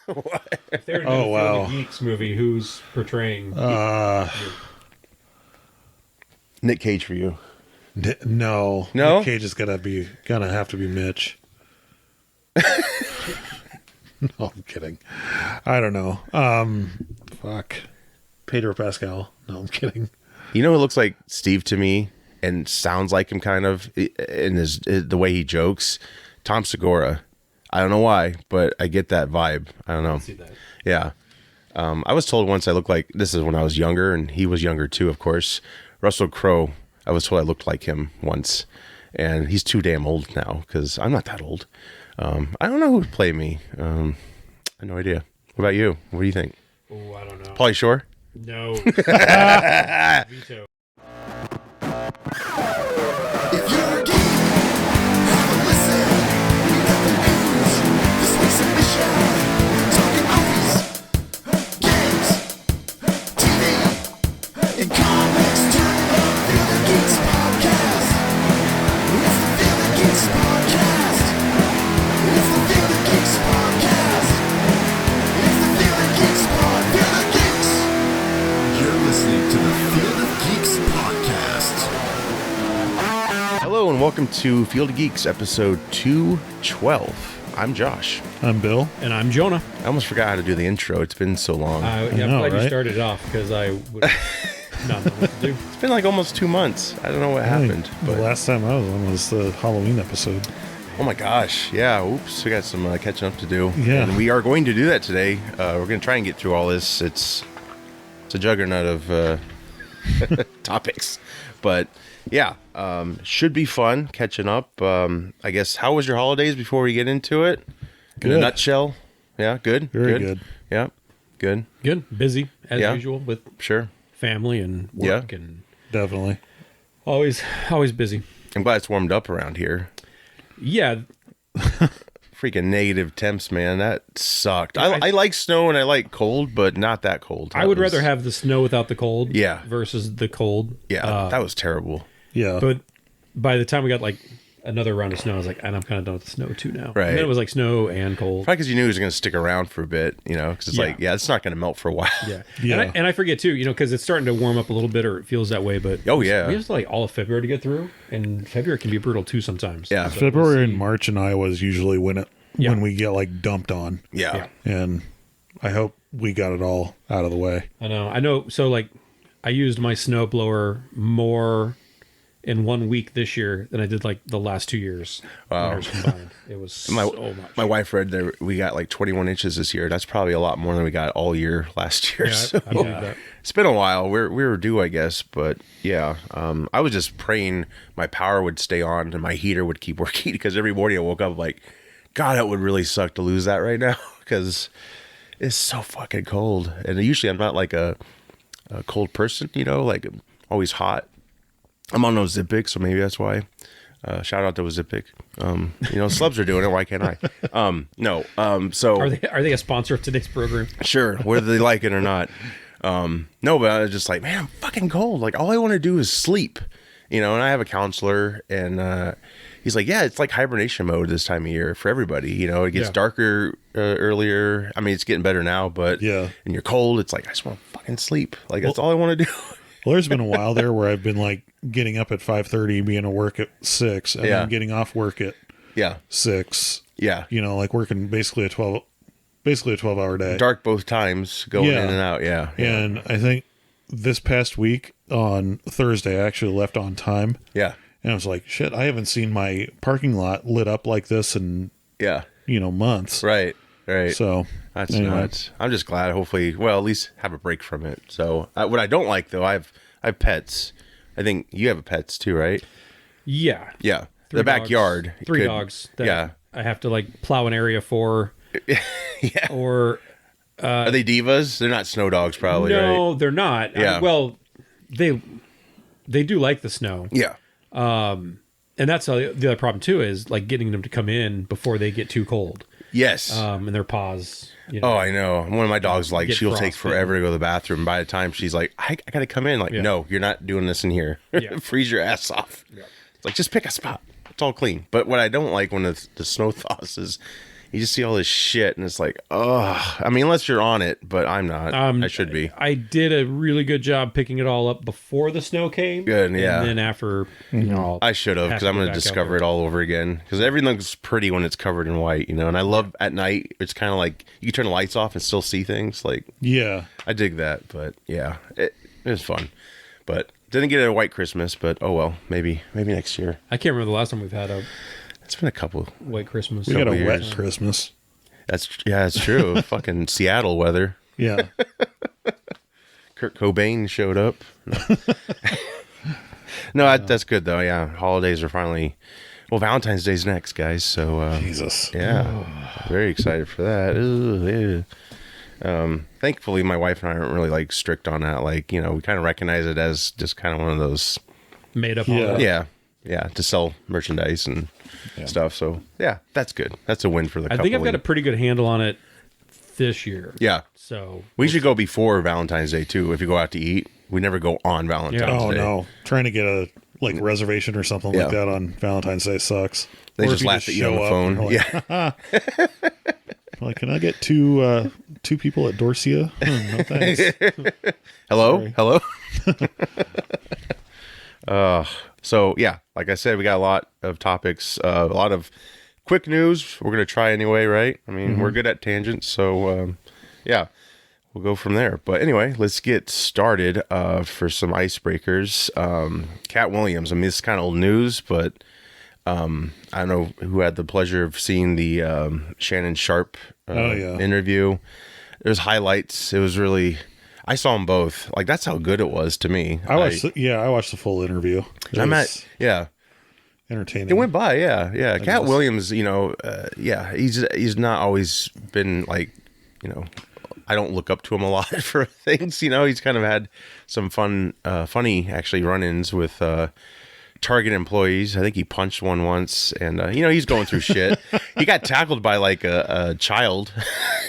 What? If they're doing the Geeks movie, who's portraying? Nick Cage for you. No. Nick Cage is gonna have to be Mitch. No, I'm kidding. I don't know. Fuck. Pedro Pascal. No, I'm kidding. You know who looks like Steve to me and sounds like him kind of in the way he jokes? Tom Segura. I don't know why, but I get that vibe. I don't know. I see that. Yeah. I was told once I looked like, this is when I was younger, and he was younger too, of course. Russell Crowe, I was told I looked like him once. And he's too damn old now, because I'm not that old. I don't know who would play me. I have no idea. What about you? What do you think? Oh, I don't know. Pauly Shore? No. Veto. If you're a geek, have a listen. We got the news. This week's edition. Talking movies, games, TV, and comics. Turn it up. Feel the Geeks podcast. It's the Feel the Geeks podcast. It's the Feel the Geeks podcast. It's the Feel the Geeks pod. Feel the Geeks. You're listening to the Field of Geeks podcast. Hello and welcome to Field of Geeks, episode 212. I'm Josh. I'm Bill. And I'm Jonah. I almost forgot how to do the intro. It's been so long. I'm glad you started off because I would not know what to do. It's been like almost 2 months. I don't know what happened. The last time I was on was the Halloween episode. Oh my gosh. Yeah. Oops. We got some catching up to do. Yeah. And we are going to do that today. We're going to try and get through all this. It's a juggernaut of topics. But yeah, should be fun catching up. I guess, how was your holidays before we get into it? Good. In a nutshell. Yeah. Good. Very good. Yeah. Good. Good. Busy, as Yeah. usual, with Sure. family and work and Definitely. always busy. I'm glad it's warmed up around here. Yeah. Freaking negative temps, man. That sucked. I like snow and I like cold, but not that cold. I would rather have the snow without the cold Yeah. versus the cold. Yeah, that was terrible. Yeah. But by the time we got like another round of snow, I was like, and I'm kind of done with the snow too now. Right. And then it was like snow and cold. Probably because you knew it was going to stick around for a bit, you know, because it's like, it's not going to melt for a while. Yeah. Yeah. And I forget too, you know, because it's starting to warm up a little bit, or it feels that way. But Oh, yeah. we have like all of February to get through, and February can be brutal too sometimes. Yeah. So February we'll and see. March in Iowa is usually when we get like dumped on. Yeah. And I hope we got it all out of the way. I know. So like, I used my snow blower more in 1 week this year than I did like the last 2 years. Wow. Combined. It was so much. My wife read that we got like 21 inches this year. That's probably a lot more than we got all year last year. Yeah, So I believe that. it's been a while. We were due, I guess, but yeah. I was just praying my power would stay on and my heater would keep working, because every morning I woke up like, God, it would really suck to lose that right now, because it's so fucking cold. And usually I'm not like a cold person, you know, like I'm always hot. I'm on Ozempic, so maybe that's why. Shout out to Ozempic. You know, slubs are doing it. Why can't I? No. So Are they a sponsor of today's program? sure, whether they like it or not. No, but I was just like, man, I'm fucking cold. Like, all I want to do is sleep. You know, and I have a counselor, and he's like, yeah, it's like hibernation mode this time of year for everybody. You know, it gets darker earlier. I mean, it's getting better now, but Yeah. and you're cold. It's like, I just want to fucking sleep. Like, that's all I want to do. Well, there's been a while there where I've been like getting up at 5:30, being at work at 6, and then getting off work at Yeah. 6. Yeah. You know, like working basically a 12-hour day. Dark both times, going in and out. Yeah. And I think this past week on Thursday, I actually left on time. Yeah. And I was like, shit, I haven't seen my parking lot lit up like this in, Yeah. months. Right. Right. So That's anyway. nuts. I'm just glad, hopefully, well, at least have a break from it. So what I don't like, though, I have pets. I think you have pets too, right? Yeah. Yeah. 3 The dogs. backyard. 3 dogs. That Yeah. I have to like plow an area for. Yeah. Or Are they divas? They're not snow dogs, probably, no, right? they're not. Yeah. Well, they do like the snow. Yeah. And that's the other problem too, is like getting them to come in before they get too cold. Yes. And their paws. You know, Oh, I know. One of my dogs, like, Get she'll take frostbitten. forever to go to the bathroom. By the time she's like, I got to come in. Like, no, you're not doing this in here. Yeah. Freeze your ass off. It's like, just pick a spot. It's all clean. But what I don't like when the snow thaws is, You just see all this shit, and it's like, oh, I mean, unless you're on it, but I'm not. I should be. I did a really good job picking it all up before the snow came. Good, yeah. And then after, I should have, because I'm going to discover it all over again. Because everything looks pretty when it's covered in white, you know. And I love at night. It's kind of like you can turn the lights off and still see things. Like, Yeah. I dig that, but yeah, it was fun. But didn't get a white Christmas, but oh well, maybe next year. I can't remember the last time we've had a It's been a couple. white Christmas. We got a Couple wet years. Christmas. That's true. Fucking Seattle weather. Yeah. Kurt Cobain showed up. No, that's good though. Yeah, holidays are finally. Well, Valentine's Day's next, guys. So Jesus. yeah, very excited for that. Ooh, yeah. Thankfully, my wife and I aren't really like strict on that. Like, you know, we kind of recognize it as just kind of one of those. Made up. Yeah. holiday. Yeah, to sell merchandise and stuff. So yeah, that's good. That's a win for the I couple. think I've got a pretty good handle on it this year. Yeah. So We should go before Valentine's Day too. If you go out to eat, we never go on Valentine's Oh Day. no. Trying to get a reservation or something Yeah. like that on Valentine's Day sucks. They Or if just laugh at you on the show up phone. and you're like, like, can I get two people at Dorsia? No thanks. Hello, Sorry. hello. So yeah, like I said, we got a lot of topics, a lot of quick news. We're gonna try anyway, right? I mean, we're good at tangents, so yeah, we'll go from there. But anyway, let's get started for some icebreakers. Katt Williams. I mean, this is kind of old news, but I don't know who had the pleasure of seeing the Shannon Sharp interview. There's highlights. It was really. I saw them both. Like, that's how good it was to me. I watched the full interview. Yeah. Entertaining. It went by, yeah. Katt Williams, you know, he's not always been like, you know, I don't look up to him a lot for things, you know. He's kind of had some funny actually run-ins with Target employees. I think he punched one once, and you know, he's going through shit. He got tackled by like a child.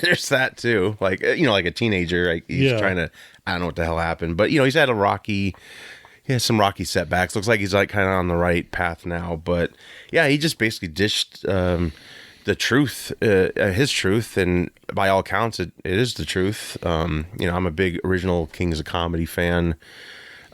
There's that too, like, you know, like a teenager. Like he's trying to, I don't know what the hell happened, but you know, he's had some rocky setbacks. Looks like he's like kind of on the right path now, but yeah, he just basically dished the truth, his truth, and by all accounts, it is the truth. You know, I'm a big original Kings of Comedy fan.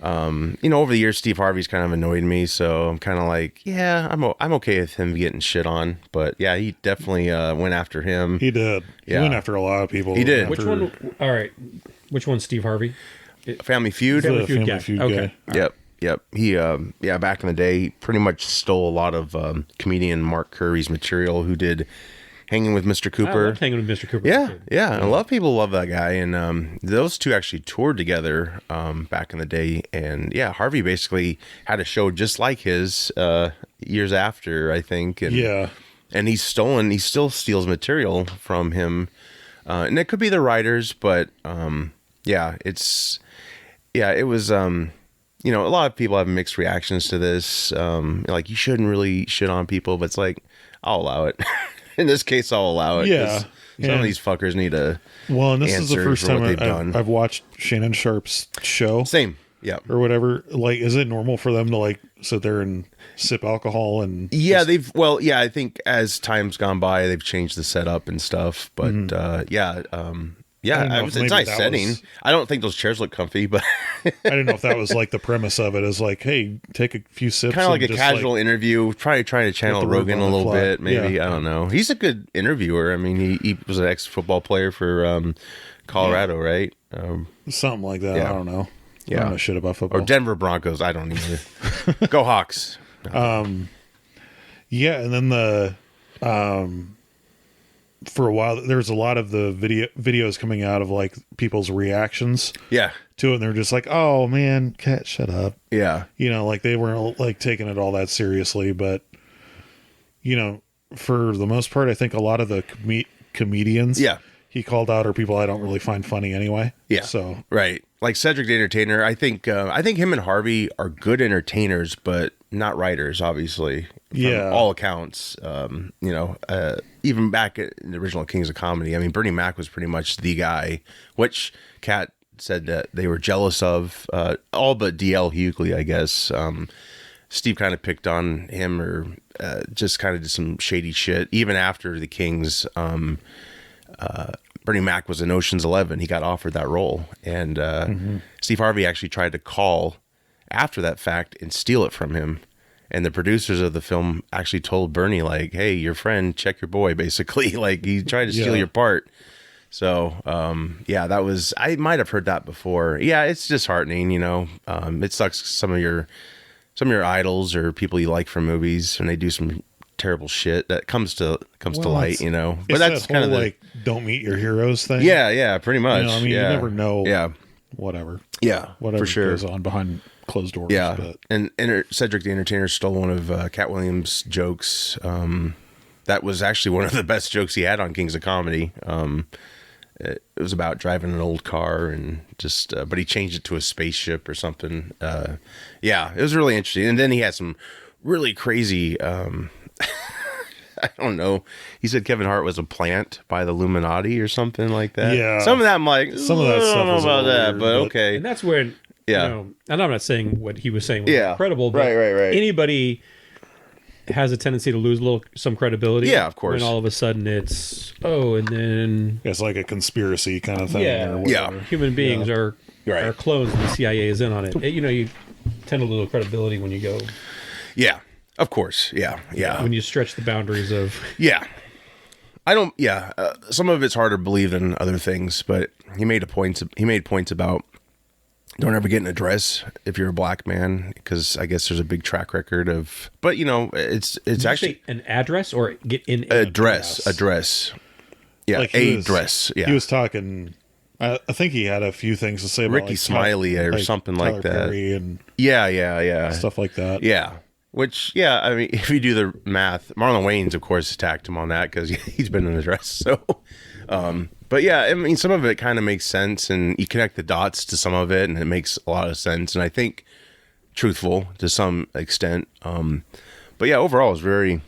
You know, over the years, Steve Harvey's kind of annoyed me, so I'm kind of like, yeah, I'm okay with him getting shit on, but yeah, he definitely went after him. He did. Yeah. He went after a lot of people. He did. which one? All right. Which one's Steve Harvey? Family Feud. The Feud guy. Family Feud Okay. guy. Yep. He, back in the day, he pretty much stole a lot of comedian Mark Curry's material, who did Hanging with Mr. I Cooper. loved hanging with Mr. Cooper. Yeah. And a lot of people love that guy. And those two actually toured together back in the day. And yeah, Harvey basically had a show just like his years after, I think. And, and he still steals material from him. And it could be the writers, but it was, you know, a lot of people have mixed reactions to this. Like, you shouldn't really shit on people, but it's like, I'll allow it. In this case, I'll allow it. Yeah. Some of these fuckers need a Well, and this is the answer first for what time they've done. I've watched Shannon Sharp's show. Same. Yeah. Or whatever. Like, is it normal for them to like sit there and sip alcohol and Yeah, I think as time's gone by, they've changed the setup and stuff. But know it's if a maybe nice that setting. was- I don't think those chairs look comfy, but I didn't know if that was like the premise of it, is like, hey, take a few sips. kind of like and a just, casual interview. Probably trying to channel the word Rogan a on the little fly. bit, maybe. Yeah. I don't know. He's a good interviewer. I mean, he was an ex-football player for Colorado, right? something like that. Yeah. I don't know. Yeah. I don't know shit about football. Or Denver Broncos. I don't either. Go Hawks. Yeah, and then for a while there's a lot of the videos coming out of like people's reactions Yeah. to it, and they're just like, oh man, Katt, shut up. Yeah. You know, like they weren't like taking it all that seriously, but you know, for the most part, I think a lot of the comedians he called out are people I don't really find funny anyway. Yeah. So right. Like Cedric the Entertainer, I think him and Harvey are good entertainers, but not writers, obviously. From all accounts. You know, even back in the original Kings of Comedy, I mean, Bernie Mac was pretty much the guy, which Katt said that they were jealous of, all but DL Hughley, I guess. Steve kind of picked on him or just kind of did some shady shit. Even after the Kings, Bernie Mac was in Ocean's 11. He got offered that role. And Steve Harvey actually tried to call after that fact and steal it from him. And the producers of the film actually told Bernie, like, hey, your friend, check your boy, basically. Like, he tried to steal your part. So, yeah, that was, I might have heard that before. Yeah, it's disheartening, you know. It sucks some of your idols or people you like from movies and they do some terrible shit that comes to light, you know. But that's kind of like don't meet your heroes thing. Yeah, pretty much. You know, I mean, you never know. Yeah, whatever. Yeah, whatever for sure goes on behind closed doors. Yeah, but. and Cedric the Entertainer stole one of Katt Williams' jokes. That was actually one of the best jokes he had on Kings of Comedy. It was about driving an old car and just, but he changed it to a spaceship or something. Yeah, it was really interesting. And then he had some really crazy. I don't know. He said Kevin Hart was a plant by the Illuminati or something like that. Yeah. Some of that I'm like, some of that I stuff don't know was about that, weird, but okay. And that's when, yeah. you know, and I'm not saying what he was saying was Yeah. incredible, but Right. anybody has a tendency to lose some credibility. Yeah, of course. When all of a sudden it's, and then It's like a conspiracy kind of thing. Yeah. Or whatever. human beings are Right. clones and the CIA is in on it. You know, you tend to lose credibility when you go, Yeah, of course. Yeah. when you stretch the boundaries of. Yeah. I don't, some of it's harder to believe than other things, but he made points about don't ever get in a dress if you're a black man, because I guess there's a big track record of, but you know, it's Did you actually say an address or get in a dress. Yeah, Like dress. Yeah. He was talking. I think he had a few things to say about Ricky like, Smiley or something Tyler like that. Perry and Yeah. stuff like that. Yeah. Which, I mean, if you do the math, Marlon Wayans, of course, attacked him on that because he's been in a dress. So, but yeah, I mean, some of it kind of makes sense, and you connect the dots to some of it, and it makes a lot of sense. And I think truthful to some extent. But yeah, overall, it was very,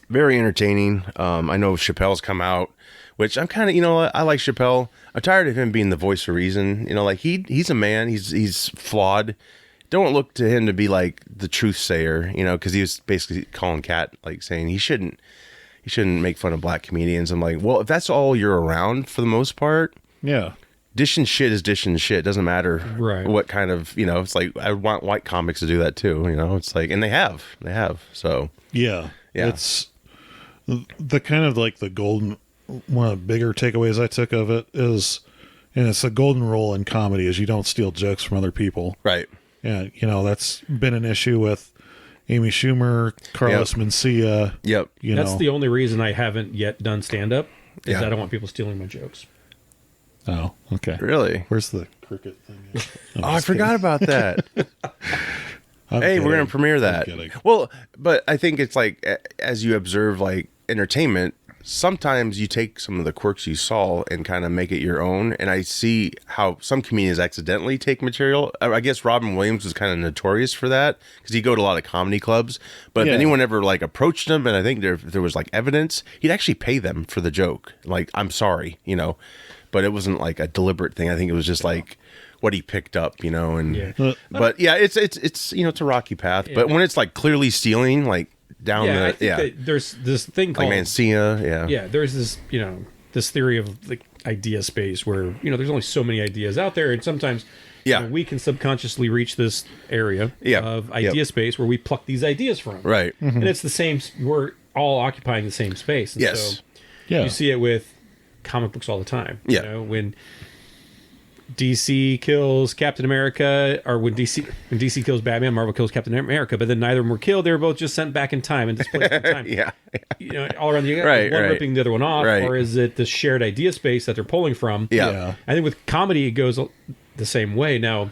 very entertaining. I know Chappelle's come out, which I'm kind of, you know, I like Chappelle. I'm tired of him being the voice of reason. You know, like he's a man. He's flawed. Don't look to him to be like the truth sayer, you know, because he was basically calling Katt, like saying he shouldn't make fun of black comedians. I'm like, well, if that's all you're around for the most part, Yeah. dishing shit is dishing shit. It doesn't matter what kind of, you know, it's like, I want white comics to do that too, you know, it's like, and they have, so. Yeah. Yeah. It's the kind of like the golden, one of the bigger takeaways I took of it is, and it's a golden rule in comedy, is you don't steal jokes from other people. Right. Yeah. You know, that's been an issue with Amy Schumer, Carlos Mencia. Yep. That's the only reason I haven't yet done stand-up, is Yeah. I don't want people stealing my jokes. Oh, okay. Really? Where's the cricket thing? I forgot about that. Hey, we're going to premiere that. kidding. Well, but I think it's like, as you observe like entertainment, sometimes you take some of the quirks you saw and kind of make it your own. And I see how some comedians accidentally take material. I guess Robin Williams was kind of notorious for that because he'd go to a lot of comedy clubs. But if anyone ever like approached him, and I think there was like evidence, he'd actually pay them for the joke. Like, I'm sorry, you know, but it wasn't like a deliberate thing. I think it was just like what he picked up, you know, and, but yeah, it's, you know, it's a rocky path, but when it's like clearly stealing, like, down I think that there's this thing called like Mancia, there's this, you know, this theory of like idea space where, you know, there's only so many ideas out there, and sometimes you know, we can subconsciously reach this area of idea space where we pluck these ideas from, right? And it's the same, we're all occupying the same space, and so you see it with comic books all the time. You know, when DC kills Captain America, or when DC kills Batman, Marvel kills Captain America, but then neither of them were killed. They were both just sent back in time and displaced in time. You know, all around the one ripping the other one off, or is it the shared idea space that they're pulling from? I think with comedy it goes the same way. Now,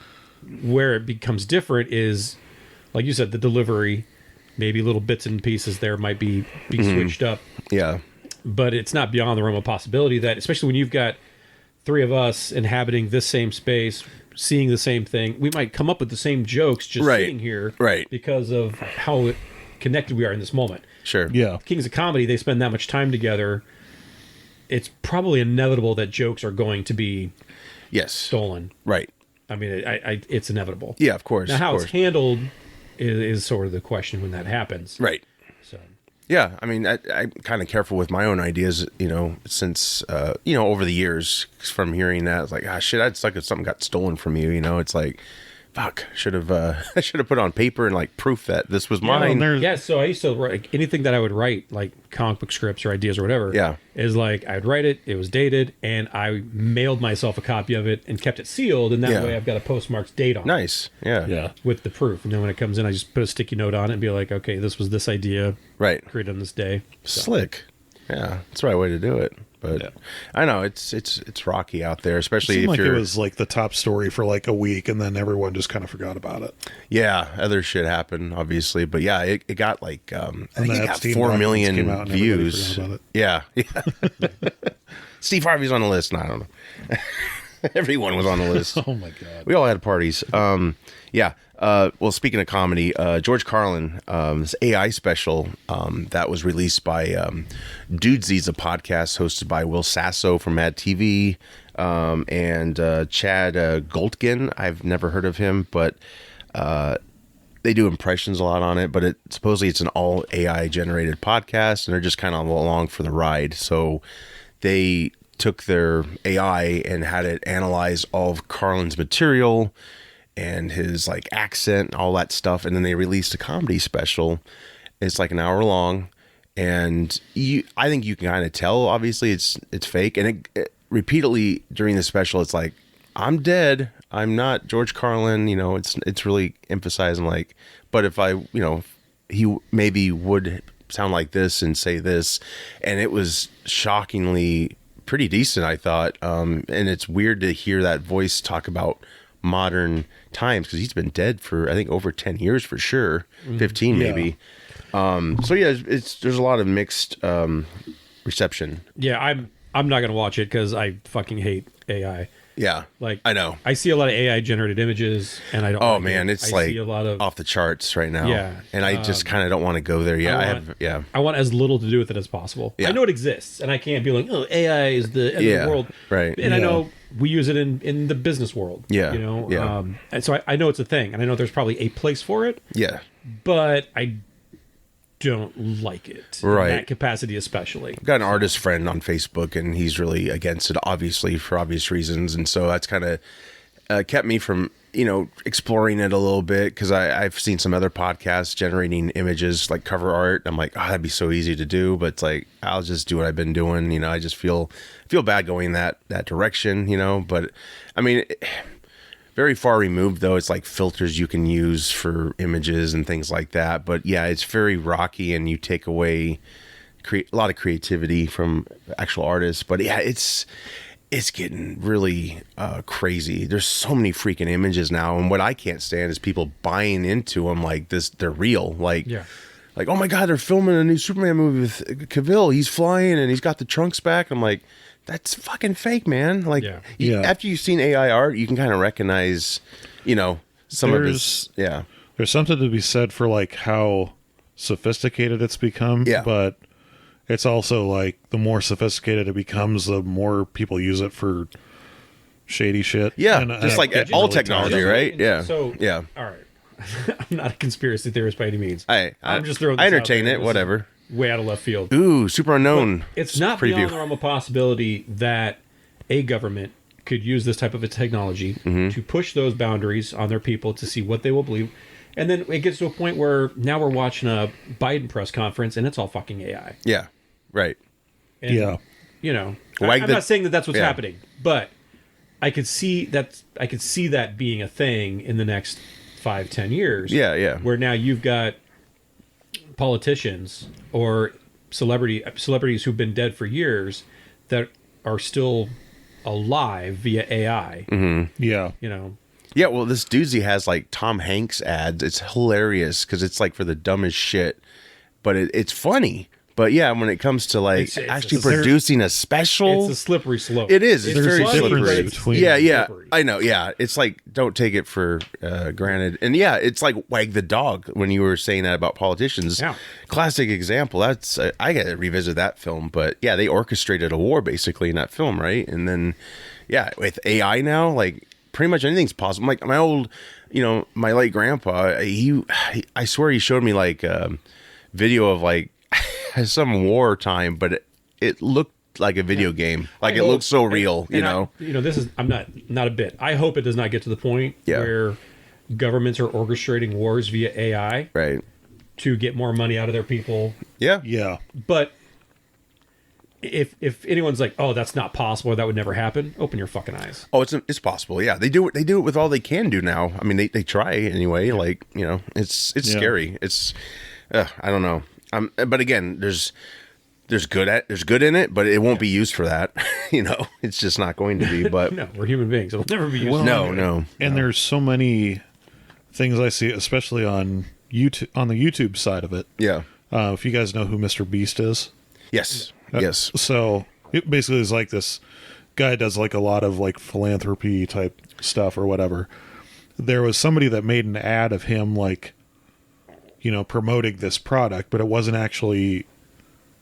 where it becomes different is, like you said, the delivery. Maybe little bits and pieces there might be switched up. But it's not beyond the realm of possibility that, especially when you've got three of us inhabiting this same space, seeing the same thing, we might come up with the same jokes just sitting here because of how connected we are in this moment. Kings of Comedy, they spend that much time together. It's probably inevitable that jokes are going to be stolen. I mean, it's inevitable. Of course. Now, how it's handled is sort of the question when that happens. Right. So. Yeah, I mean, I'm kind of careful with my own ideas, since, over the years from hearing that, it's like, shit, I'd suck if something got stolen from you, it's like, fuck, I should have put on paper and like proof that this was mine. Yeah, so I used to write anything that I would write, like comic book scripts or ideas or whatever. Yeah, is like I'd write it, it was dated, and I mailed myself a copy of it and kept it sealed, and that way I've got a postmarked date on it. Nice, yeah, with the proof. And then when it comes in, I just put a sticky note on it and be like, okay, this was this idea, right, created on this day. So. Slick, yeah, that's the right way to do it. But I know it's rocky out there, especially if you're. It was like the top story for like a week, and then everyone just kind of forgot about it. Yeah, other shit happened, obviously, but yeah, it got like I think it got Epstein 4 million views. Yeah. Steve Harvey's on the list. No, I don't know. Everyone was on the list. Oh my god, we all had parties. Well, speaking of comedy, George Carlin, this AI special that was released by Dudesy's, a podcast hosted by Will Sasso from Mad TV, and Chad Goldkin. I've never heard of him, but they do impressions a lot on it. But supposedly it's an all AI generated podcast, and they're just kind of along for the ride. So they took their AI and had it analyze all of Carlin's material and his like accent and all that stuff, and then they released a comedy special. It's like an hour long, and I think you can kind of tell obviously it's fake, and it repeatedly during the special it's like, I'm dead, I'm not George Carlin, it's really emphasizing like, but if I he maybe would sound like this and say this, and it was shockingly pretty decent, I thought. And it's weird to hear that voice talk about modern times, because he's been dead for I think over 10 years for sure, 15 maybe. So yeah, there's a lot of mixed reception. Yeah, I'm not gonna watch it because I fucking hate AI. Yeah, like I know I see a lot of AI generated images, and I don't. Oh man, it's I like see a lot of off the charts right now. Yeah, and I just kind of don't want to go there yet. I want as little to do with it as possible. Yeah. I know it exists, and I can't be like, oh, AI is the end of the world, right? And I know we use it in the business world. Yeah, and so I know it's a thing, and I know there's probably a place for it. Yeah, but I don't like it in that capacity, especially. I've got an artist friend on Facebook, and he's really against it, obviously for obvious reasons, and so that's kind of kept me from exploring it a little bit, because I've seen some other podcasts generating images like cover art. I'm like, that'd be so easy to do, but it's like, I'll just do what I've been doing. I just feel bad going that direction, but I mean, very far removed though. It's like filters you can use for images and things like that. But yeah, it's very rocky, and you take away a lot of creativity from actual artists. But yeah, it's getting really crazy. There's so many freaking images now, and what I can't stand is people buying into them like this. They're real, like oh my god, they're filming a new Superman movie with Cavill. He's flying and he's got the trunks back. I'm like, that's fucking fake, man. Like, after you've seen AI art, you can kind of recognize, some of his. Yeah, there's something to be said for like how sophisticated it's become. Yeah, but it's also like the more sophisticated it becomes, the more people use it for shady shit. Yeah, and, just like all technology, right? Yeah. So all right. I'm not a conspiracy theorist by any means. I'm just throwing. I entertain it. Whatever. Way out of left field. Ooh, super unknown. But it's not beyond the realm of possibility that a government could use this type of a technology to push those boundaries on their people to see what they will believe. And then it gets to a point where now we're watching a Biden press conference and it's all fucking AI. Yeah, right. And, I'm not saying that that's what's happening, but I could see that being a thing in the next 5-10 years. Yeah. Where now you've got politicians or celebrities who've been dead for years that are still alive via AI. Yeah. Yeah, well, this doozy has like Tom Hanks ads. It's hilarious because it's like for the dumbest shit, but it's funny. But yeah, when it comes to like actually producing a special, it's a slippery slope. It is. It's very slippery. Between yeah. I know. Yeah, it's like don't take it for granted. And yeah, it's like Wag the Dog when you were saying that about politicians. Yeah. Classic example. That's I got to revisit that film. But yeah, they orchestrated a war basically in that film, right? And then yeah, with AI now, like pretty much anything's possible. Like my old, my late grandpa, I swear he showed me like a video of like some wartime, but it looked like a video game. Like it looked so real, this is, I'm not a bit. I hope it does not get to the point where governments are orchestrating wars via AI. Right. To get more money out of their people. Yeah. Yeah. But if anyone's like, oh, that's not possible, or that would never happen, open your fucking eyes. Oh, it's possible. Yeah, they do it with all they can do now. I mean, they try anyway. Like, it's scary. It's I don't know. But again, there's good in it, but it won't be used for that. It's just not going to be. But no, we're human beings. It'll never be used. Well, no. And there's so many things I see, especially on YouTube, on the YouTube side of it. Yeah. If you guys know who Mr. Beast is. Yes. Yes. So it basically is like this guy does like a lot of like philanthropy type stuff or whatever. There was somebody that made an ad of him like, promoting this product, but it wasn't actually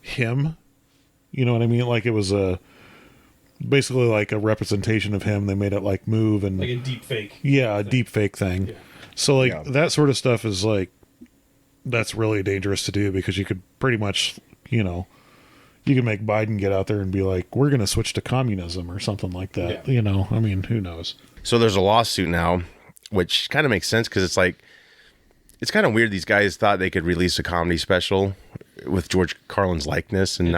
him. You know what I mean? Like it was basically like a representation of him. They made it like move and like a deep fake. Yeah, a deep fake thing. Yeah. So like that sort of stuff is like, that's really dangerous to do because you could pretty much, you can make Biden get out there and be like, we're going to switch to communism or something like that. Yeah. I mean, who knows? So there's a lawsuit now, which kind of makes sense because it's like, it's kind of weird. These guys thought they could release a comedy special with George Carlin's likeness and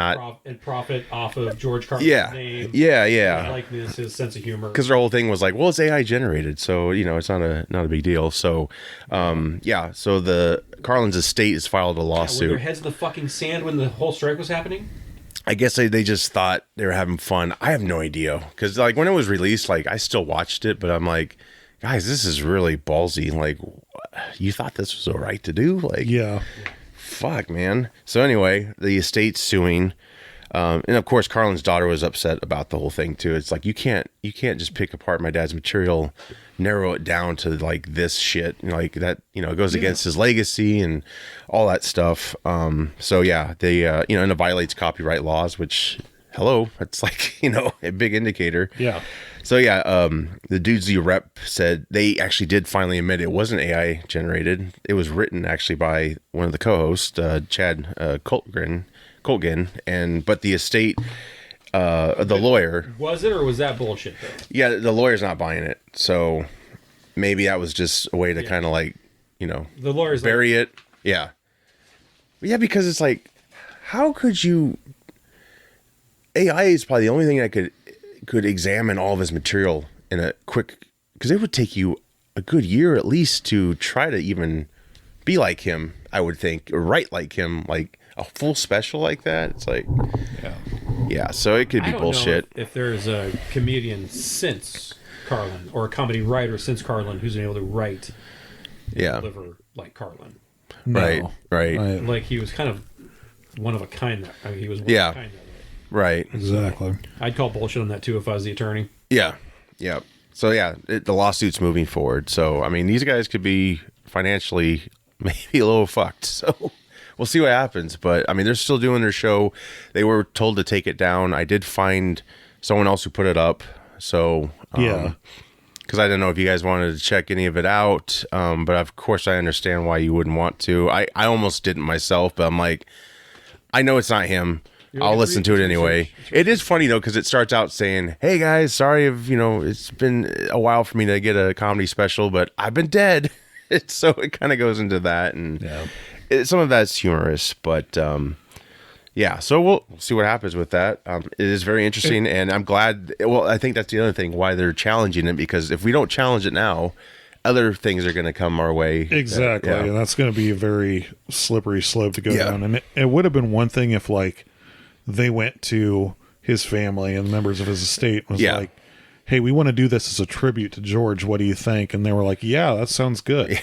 profit off of George Carlin's name. Yeah. His likeness, his sense of humor. Because their whole thing was like, well, it's AI generated, so it's not a big deal. So, so the Carlin's estate has filed a lawsuit. Were their heads in the fucking sand when the whole strike was happening? I guess they just thought they were having fun. I have no idea because like when it was released, like I still watched it, but I'm like, guys, this is really ballsy. Like, you thought this was all right to do? Like, yeah. Fuck, man. So anyway, the estate's suing, and of course, Carlin's daughter was upset about the whole thing too. It's like you can't just pick apart my dad's material, narrow it down to like this shit, like that. It goes against his legacy and all that stuff. So yeah, they and it violates copyright laws, which it's like a big indicator. Yeah. So yeah, the Dudesy rep said they actually did finally admit it wasn't AI generated. It was written actually by one of the co-hosts, Chad Coltgen, but the estate, the lawyer. Was it, or was that bullshit though? Yeah, the lawyer's not buying it. So maybe that was just a way to kind of like, the lawyer's bury it. Yeah. Yeah, because it's like, how could you? AI is probably the only thing that could examine all of his material in a quick, because it would take you a good year at least to try to even be like him, I would think, or write like him, like a full special like that. It's like, yeah. So it could be bullshit. If there's a comedian since Carlin or a comedy writer since Carlin who's been able to write, and deliver like Carlin. No. Right. Like he was kind of one of a kind. He was one of a kind that way. Right. Exactly. I'd call bullshit on that too if I was the attorney. Yeah. So yeah, the lawsuit's moving forward. So I mean, these guys could be financially maybe a little fucked. So we'll see what happens. But I mean, they're still doing their show. They were told to take it down. I did find someone else who put it up. So because I didn't know if you guys wanted to check any of it out. But of course, I understand why you wouldn't want to. I almost didn't myself, but I'm like, I know it's not him. I'll listen to it anyway. It is funny though, because it starts out saying, "Hey guys, sorry if it's been a while for me to get a comedy special, but I've been dead." So it kind of goes into that, and some of that's humorous, but so we'll see what happens with that. It is very interesting, and I'm glad. Well, I think that's the other thing why they're challenging it, because if we don't challenge it now, other things are going to come our way. Exactly, and that's going to be a very slippery slope to go down. And it would have been one thing if like they went to his family and members of his estate and was like, hey, we want to do this as a tribute to George. What do you think? And they were like, yeah, that sounds good. Yeah.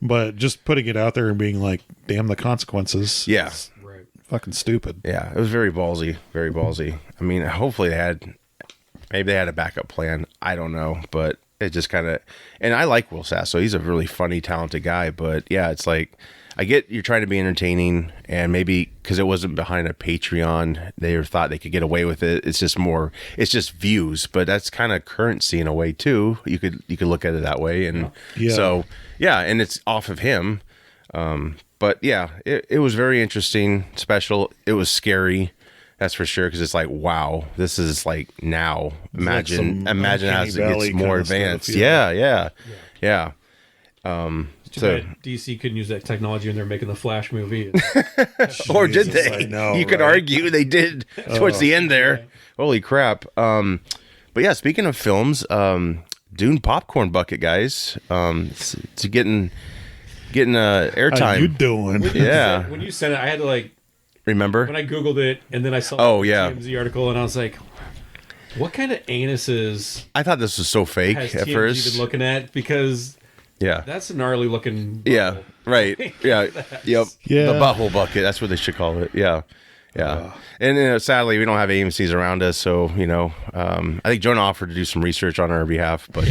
But just putting it out there and being like, damn the consequences. Yeah. Right. Fucking stupid. Yeah. It was very ballsy. Very ballsy. I mean, hopefully maybe they had a backup plan. I don't know. But it just kind of, and I like Will Sasso. He's a really funny, talented guy. But yeah, it's like, I get you're trying to be entertaining, and maybe because it wasn't behind a Patreon, they thought they could get away with it. It's just views, but that's kind of currency in a way too. You could look at it that way, and so yeah, and it's off of him. But yeah, it was very interesting, special. It was scary. That's for sure, because it's like, wow, this is like now. Imagine as it gets more advanced. Stuff, yeah. So DC couldn't use that technology when they're making the Flash movie. Or did they? I know, you could argue they did towards the end there. Holy crap. But yeah, speaking of films, Dune Popcorn Bucket, guys. It's getting airtime. How you doing? When you sent it, I had to like remember when I googled it, and then I saw the TMZ article, and I was like, what kind of anuses? I thought this was so fake at TMZ first. been looking at, because that's a gnarly looking butthole. Yeah, right. Yeah, yep. Yeah, the butthole bucket. That's what they should call it. Yeah. And sadly, we don't have AMCs around us, so I think Jonah offered to do some research on our behalf, but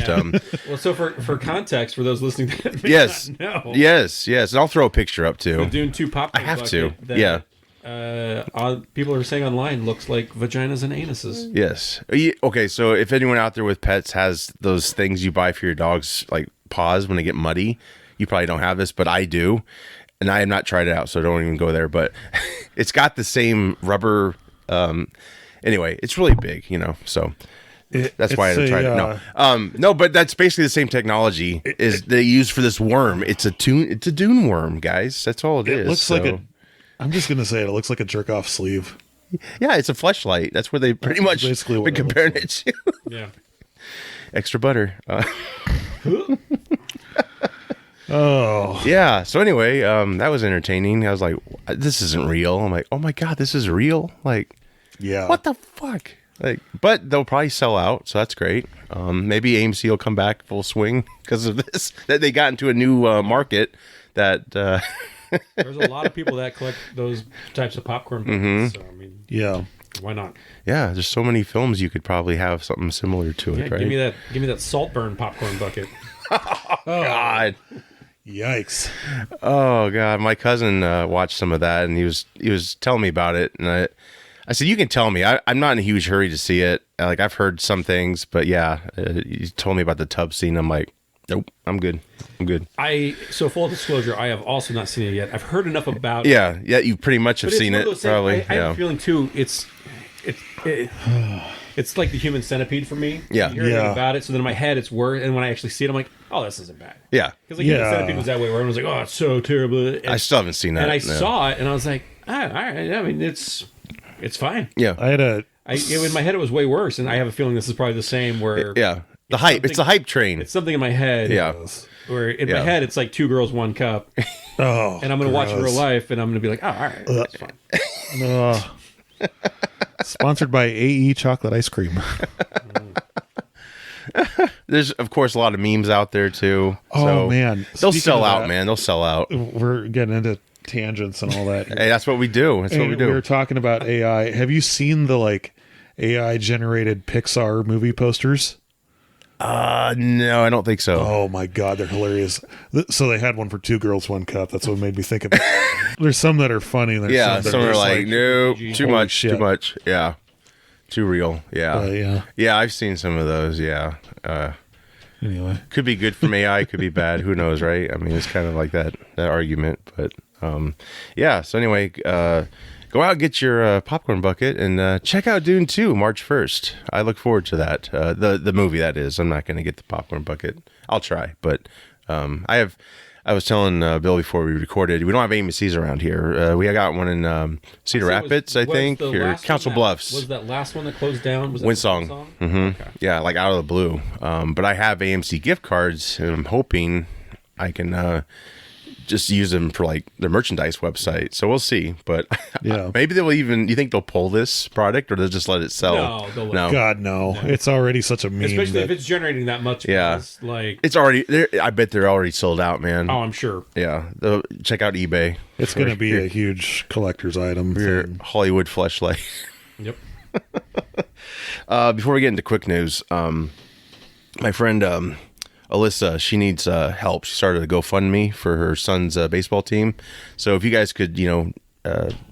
well, so for context, for those listening that may not know, yes, and I'll throw a picture up too. The Dune 2 popcorn. I have to. People are saying online looks like vaginas and anuses. Yes. Okay, so if anyone out there with pets has those things you buy for your dog's like paws when they get muddy, you probably don't have this, but I do. And I have not tried it out, so don't even go there. But it's got the same rubber. Anyway, it's really big, so that's why I didn't try it. No, but that's basically the same technology they use for this worm. It's a dune worm, guys. That's all it is. It looks like I'm just gonna say it looks like a jerk off sleeve. Yeah, it's a fleshlight. That's where they pretty much basically been comparing it to. Yeah. Extra butter. Oh yeah. So anyway, that was entertaining. I was like, this isn't real. I'm like, oh my god, this is real. Like, yeah, what the fuck? Like, but they'll probably sell out, so that's great. Maybe AMC will come back full swing because of this. That they got into a new market. That there's a lot of people that collect those types of popcorn buckets. So I mean, yeah, why not? Yeah, there's so many films you could probably have something similar to it. Right? Give me that Saltburn popcorn bucket. Oh God. Yikes! Oh God, my cousin watched some of that, and he was telling me about it, and I said, "You can tell me. I'm not in a huge hurry to see it. Like I've heard some things, but yeah, you told me about the tub scene. I'm like, nope, I'm good. So full disclosure, I have also not seen it yet. I've heard enough about it. Yeah, you pretty much have seen it, probably. I have a feeling too. It's like the Human Centipede for me. Yeah. You hear about it, so then in my head it's worse, and when I actually see it, I'm like, oh, this isn't bad. Yeah. Because Human Centipede was that way, where everyone was like, oh, it's so terrible. And I still haven't seen that. And I saw it, and I was like, all right. I mean, it's fine. Yeah. In my head it was way worse, and I have a feeling this is probably the same. Where the hype. It's the hype train. It's something in my head. Yeah. Where in my head it's like 2 girls, 1 cup. Oh. And I'm gonna watch it in real life, and I'm gonna be like, oh, all right, that's fine. Sponsored by AE Chocolate Ice Cream. There's, of course, a lot of memes out there, too. Oh, man. They'll sell out, man. They'll sell out. We're getting into tangents and all that. Hey, that's what we do. We were talking about AI. Have you seen the, AI-generated Pixar movie posters? No, I don't think so. Oh, my God. They're hilarious. So they had one for 2 girls, 1 cup. That's what made me think of it. There's some that are funny. And some are like, no, too much. Yeah. Too real. Yeah. Yeah, I've seen some of those. Yeah. Anyway. Could be good from AI, could be bad. Who knows, right? I mean, it's kind of like that argument. But, yeah. So anyway, go out and get your popcorn bucket and check out Dune 2 March 1st. I look forward to that. The movie, that is. I'm not going to get the popcorn bucket. I'll try. But I was telling Bill before we recorded, we don't have AMC's around here. We got one in Cedar Rapids, I think, or Council Bluffs. Was that last one that closed down? Was that Windsong. Mm-hmm. Okay. Yeah, like out of the blue. But I have AMC gift cards, and I'm hoping I can just use them for like their merchandise website. So we'll see. But maybe they will even. You think they'll pull this product, or they'll just let it sell? No. God, no. It's already such a meme. Especially if it's generating that much. Yeah, it's already. I bet they're already sold out, man. Oh, I'm sure. Yeah, check out eBay. It's going to be a huge collector's item. Your Hollywood fleshlight. Yep. Before we get into quick news, my friend Alyssa, she needs help. She started a GoFundMe for her son's baseball team. So if you guys could,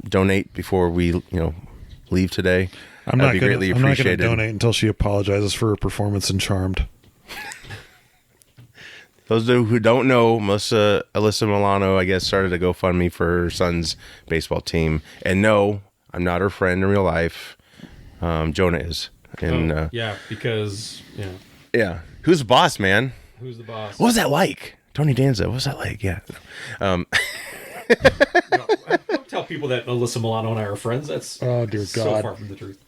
donate before we, leave today, that'd be greatly appreciated. I'm not going to donate until she apologizes for her performance in Charmed. Those who don't know, Alyssa Milano, I guess, started a GoFundMe for her son's baseball team. And no, I'm not her friend in real life. Jonah is. And because yeah, who's the boss, man? Who's the boss? What was that like? Tony Danza. What was that like? Yeah. Don't tell people that Alyssa Milano and I are friends. That's oh dear God, so far from the truth.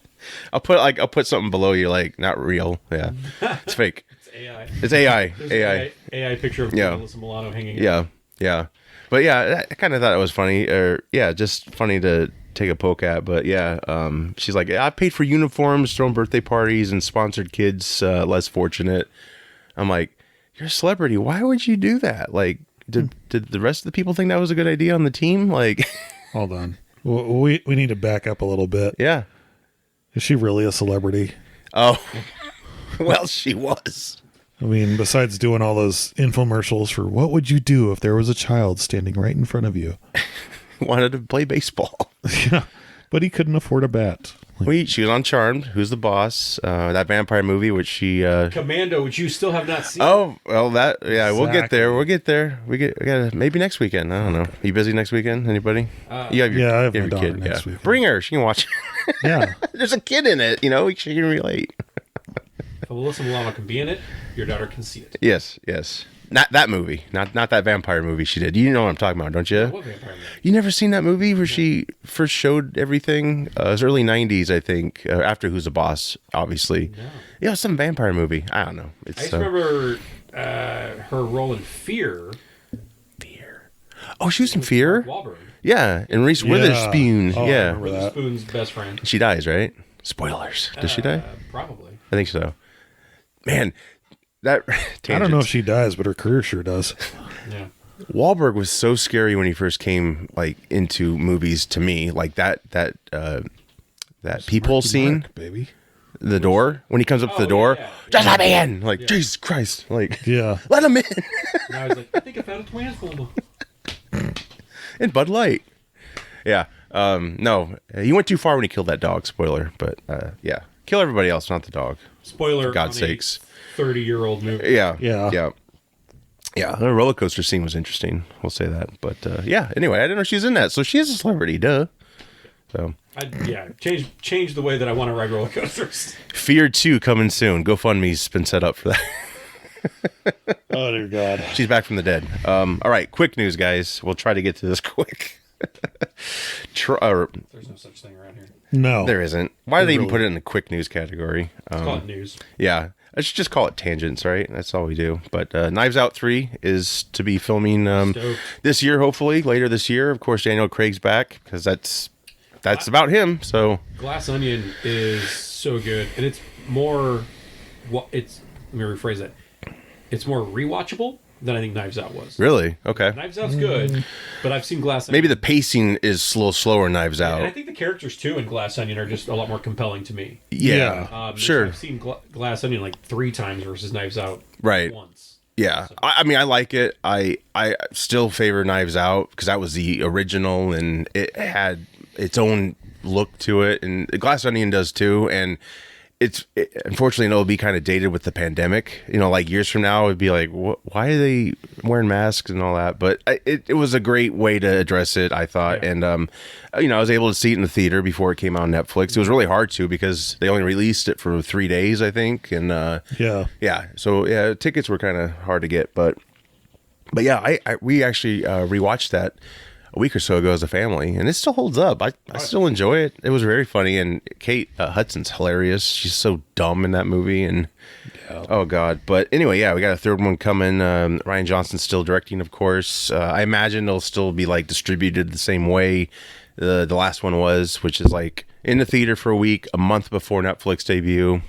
I'll put something below you, like not real. Yeah, it's fake. It's AI. It's AI. There's AI picture of Alyssa Milano hanging. Yeah. But yeah, I kind of thought it was funny, just funny to take a poke at. But yeah, she's like, I paid for uniforms, throwing birthday parties, and sponsored kids less fortunate. I'm like, you're a celebrity. Why would you do that? Like, did the rest of the people think that was a good idea on the team? Like, hold on, we need to back up a little bit. Yeah, is she really a celebrity? Oh, well, she was. I mean, besides doing all those infomercials for what would you do if there was a child standing right in front of you, wanted to play baseball. Yeah, but he couldn't afford a bat. She was on Charmed. Who's the boss? That vampire movie, which she Commando, which you still have not seen. Oh well, exactly. We'll get there. We got maybe next weekend. I don't know. Are you busy next weekend? Anybody? I have my daughter next weekend. Bring her. She can watch. Yeah, there's a kid in it. She can relate. If Alyssa Milano can be in it, your daughter can see it. Yes. Not that movie. Not that vampire movie she did. You know what I'm talking about, don't you? What vampire movie? You never seen that movie where she first showed everything? It was early 90s, I think, after Who's the Boss, obviously. No. Yeah, some vampire movie. I don't know. I just remember her role in Fear. Oh, she was in Fear? Wahlberg. Yeah, and Reese Witherspoon. Oh, yeah. Witherspoon's best friend. She dies, right? Spoilers. Does she die? Probably. I think so. Man, that tangents. I don't know if she dies, but her career sure does. Yeah. Wahlberg was so scary when he first came into movies to me. Like that peephole scene, baby. The door when he comes up to the door, just let me in. Like Jesus Christ, let him in. And I was like, I think I found a transformer. And Bud Light. Yeah. No, he went too far when he killed that dog. Spoiler, but yeah, kill everybody else, not the dog. Spoiler. For God's sakes. 30-year-old movie. Yeah. The roller coaster scene was interesting. We'll say that. But anyway, I didn't know she was in that. So she is a celebrity, duh. So change the way that I want to ride roller coasters. Fear 2 coming soon. GoFundMe's been set up for that. Oh dear God. She's back from the dead. All right, quick news, guys. We'll try to get to this quick. There's no such thing around here. No, there isn't. Why do they even put it in the quick news category? Call it news. Yeah. I should just call it tangents, right? That's all we do. But Knives Out 3 is to be filming this year, hopefully. Later this year. Of course, Daniel Craig's back because that's about him. So Glass Onion is so good. And it's more... let me rephrase that. It's more rewatchable than I think Knives Out was. Really? Okay. Knives Out's good, but I've seen Glass Onion. Maybe the pacing is a little slower in Knives Out. And I think the characters, too, in Glass Onion are just a lot more compelling to me. Yeah. Sure. I've seen Glass Onion like 3 times versus Knives Out once. Yeah. So. I mean, I like it. I still favor Knives Out because that was the original and it had its own look to it. And Glass Onion does, too. And unfortunately, it'll be kind of dated with the pandemic. Like years from now, it'd be like, why are they wearing masks and all that? But it was a great way to address it, I thought. Yeah. And, I was able to see it in the theater before it came out on Netflix. It was really hard to because they only released it for 3 days, I think. And so tickets were kind of hard to get. But yeah, we actually rewatched that a week or so ago as a family, and it still holds up. I still enjoy it. It was very funny, and Kate Hudson's hilarious. She's so dumb in that movie, and oh god. But anyway, we got a third one coming. Ryan Johnson's still directing, of course. I imagine it'll still be distributed the same way the last one was, which is in the theater for a week, a month before Netflix debut.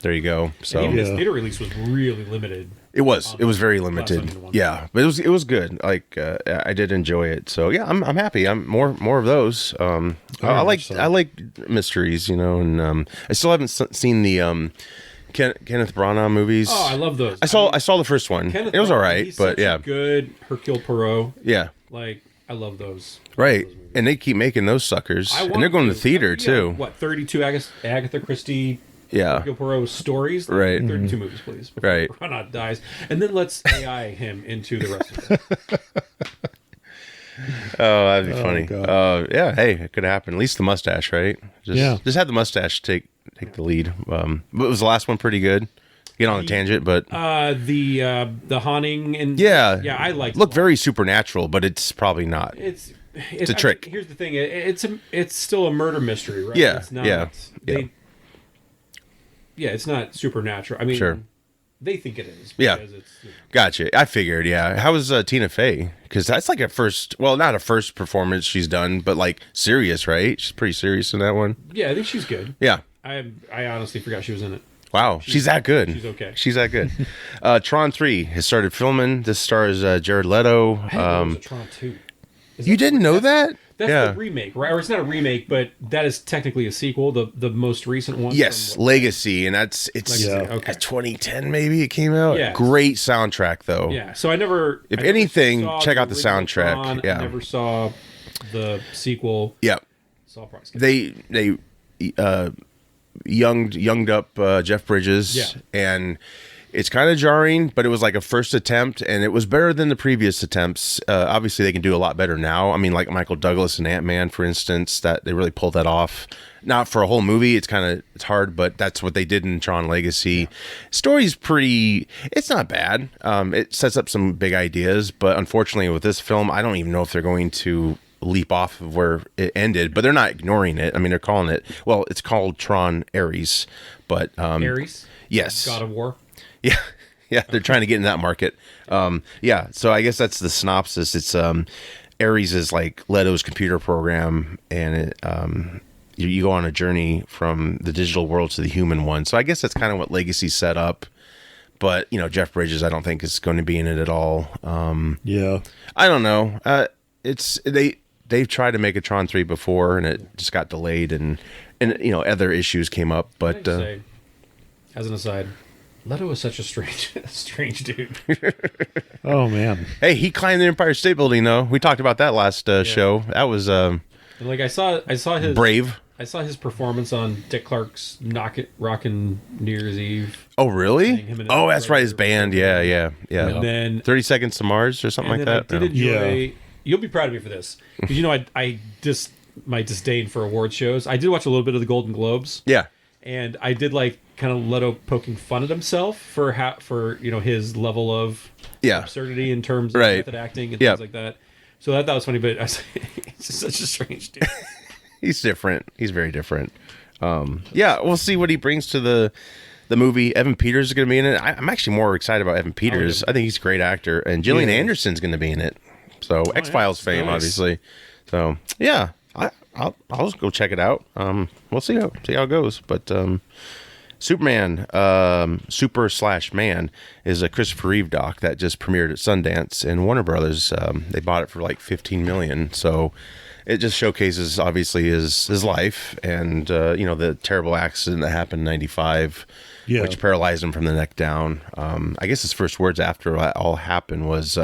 There you go. So and even its theater release was really limited. It was very limited. Yeah, but it was good. I did enjoy it. So yeah, I'm happy. I'm more of those. I like mysteries, and I still haven't seen the Kenneth Branagh movies. Oh, I love those. I saw the first one. It was all right, but yeah, good Hercule Poirot. Yeah, like I love those. Right, and they keep making those suckers, and they're going to theater too. What 32 Agatha Christie? Yeah, Hercule Poirot stories. Right, 32 movies, please. Right, Branagh dies, and then let's AI him into the rest of it. Oh, that'd be funny. Yeah, hey, it could happen. At least the mustache, right? Just had the mustache take the lead. But was the last one pretty good? Get on a tangent, but the haunting and I like. Look very supernatural, but it's probably not. It's a trick. Here's the thing: it's still a murder mystery, right? Yeah, it's not, it's not supernatural. I mean, sure. They think it is. Gotcha. I figured. Yeah. How was Tina Fey? Because that's like not a first performance she's done, but like serious, right? She's pretty serious in that one. Yeah, I think she's good. Yeah. I honestly forgot she was in it. Wow, she's that good. She's okay. She's that good. Tron 3 has started filming. This stars Jared Leto. I didn't know Tron 2. You didn't know that? That's the remake, right? Or it's not a remake, but that is technically a sequel. The most recent one. Yes, Legacy, and it's 2010 maybe it came out. Yeah. Great soundtrack though. Yeah. So I never. If anything, check out the soundtrack. Tron. I never saw the sequel. Yeah. They younged up Jeff Bridges, and it's kind of jarring, but it was like a first attempt, and it was better than the previous attempts. Obviously, they can do a lot better now. I mean, like Michael Douglas and Ant-Man, for instance, that they really pulled that off. Not for a whole movie, it's hard, but that's what they did in Tron Legacy. Yeah. Story's it's not bad. It sets up some big ideas, but unfortunately with this film, I don't even know if they're going to leap off of where it ended, but they're not ignoring it. I mean, they're calling it, it's called Tron Ares, but Ares? Yes. God of War? Yeah, they're trying to get in that market. So I guess that's the synopsis. It's Ares is like Leto's computer program, and you go on a journey from the digital world to the human one. So I guess that's kind of what Legacy set up. But Jeff Bridges, I don't think is going to be in it at all. I don't know. They've tried to make a Tron 3 before, and it just got delayed, and other issues came up. But as an aside, Leto is such a strange dude. Oh man! Hey, he climbed the Empire State Building though. We talked about that last show. That was like I saw his brave. I saw his performance on Dick Clark's Rockin' New Year's Eve. Oh really? Oh, that's right. His band. Yeah. And then 30 Seconds to Mars or something like that. I did enjoy. You'll be proud of me for this because I just my disdain for award shows. I did watch a little bit of the Golden Globes. Yeah. And I did like kind of Leto poking fun at himself for his level of absurdity in terms of method acting and things like that. So that was funny, but he's just such a strange dude. He's different. He's very different. We'll see what he brings to the movie. Evan Peters is going to be in it. I'm actually more excited about Evan Peters. I think he's a great actor, and Gillian Anderson's going to be in it. So X-Files fame, obviously. So yeah. I'll just go check it out. We'll see how it goes. But Superman, Super/Man is a Christopher Reeve doc that just premiered at Sundance, and Warner Brothers they bought it for like $15 million. So it just showcases obviously his life and the terrible accident that happened in '95, which paralyzed him from the neck down. I guess his first words after that all happened was,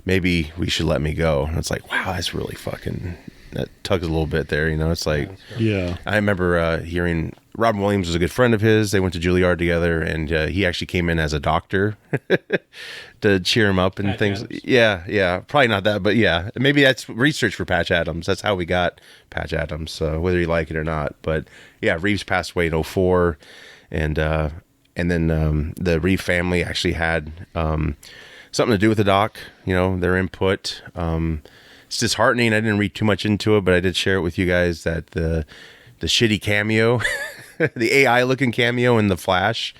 "Maybe we should let me go." And it's like, wow, that's really fucking. That tugs a little bit there, it's like, I remember hearing Robin Williams was a good friend of his. They went to Juilliard together, and he actually came in as a doctor to cheer him up and Patch things. Adams. Yeah, probably not that, but yeah, maybe that's research for Patch Adams. That's how we got Patch Adams, whether you like it or not. But yeah, Reeves passed away in 2004, and then the Reeve family actually had something to do with the doc. Their input. It's disheartening. I didn't read too much into it, but I did share it with you guys that the shitty cameo, the AI looking cameo in The Flash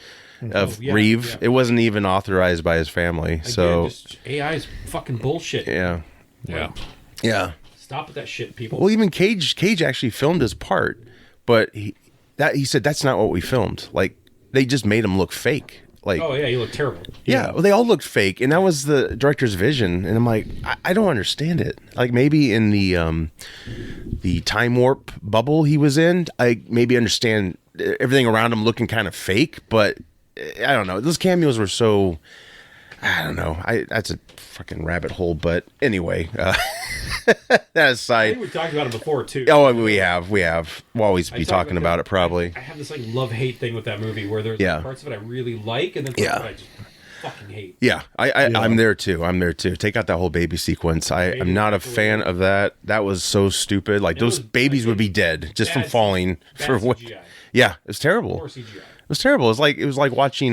of Reeve, it wasn't even authorized by his family. Again, so AI is fucking bullshit. Yeah. Stop with that shit, people. Well, even Cage actually filmed his part, but he said that's not what we filmed. Like they just made him look fake. Like, oh yeah, you look terrible. Yeah, well, they all looked fake, and that was the director's vision. And I'm like, I don't understand it. Like maybe in the time warp bubble he was in, I maybe understand everything around him looking kind of fake, but I don't know. Those cameos were so, I don't know. That's a fucking rabbit hole. But anyway, that aside, I think we talked about it before too. Oh, we have. We'll always be talking about it probably. I have this like love-hate thing with that movie where there's like, parts of it I really like, and then parts of it I just fucking hate. Yeah, I'm there too. Take out that whole baby sequence. I'm not a fan of that. That was so stupid. Like those babies would be dead just from falling for what? Yeah, it was terrible. Or CGI. It was terrible. It was like watching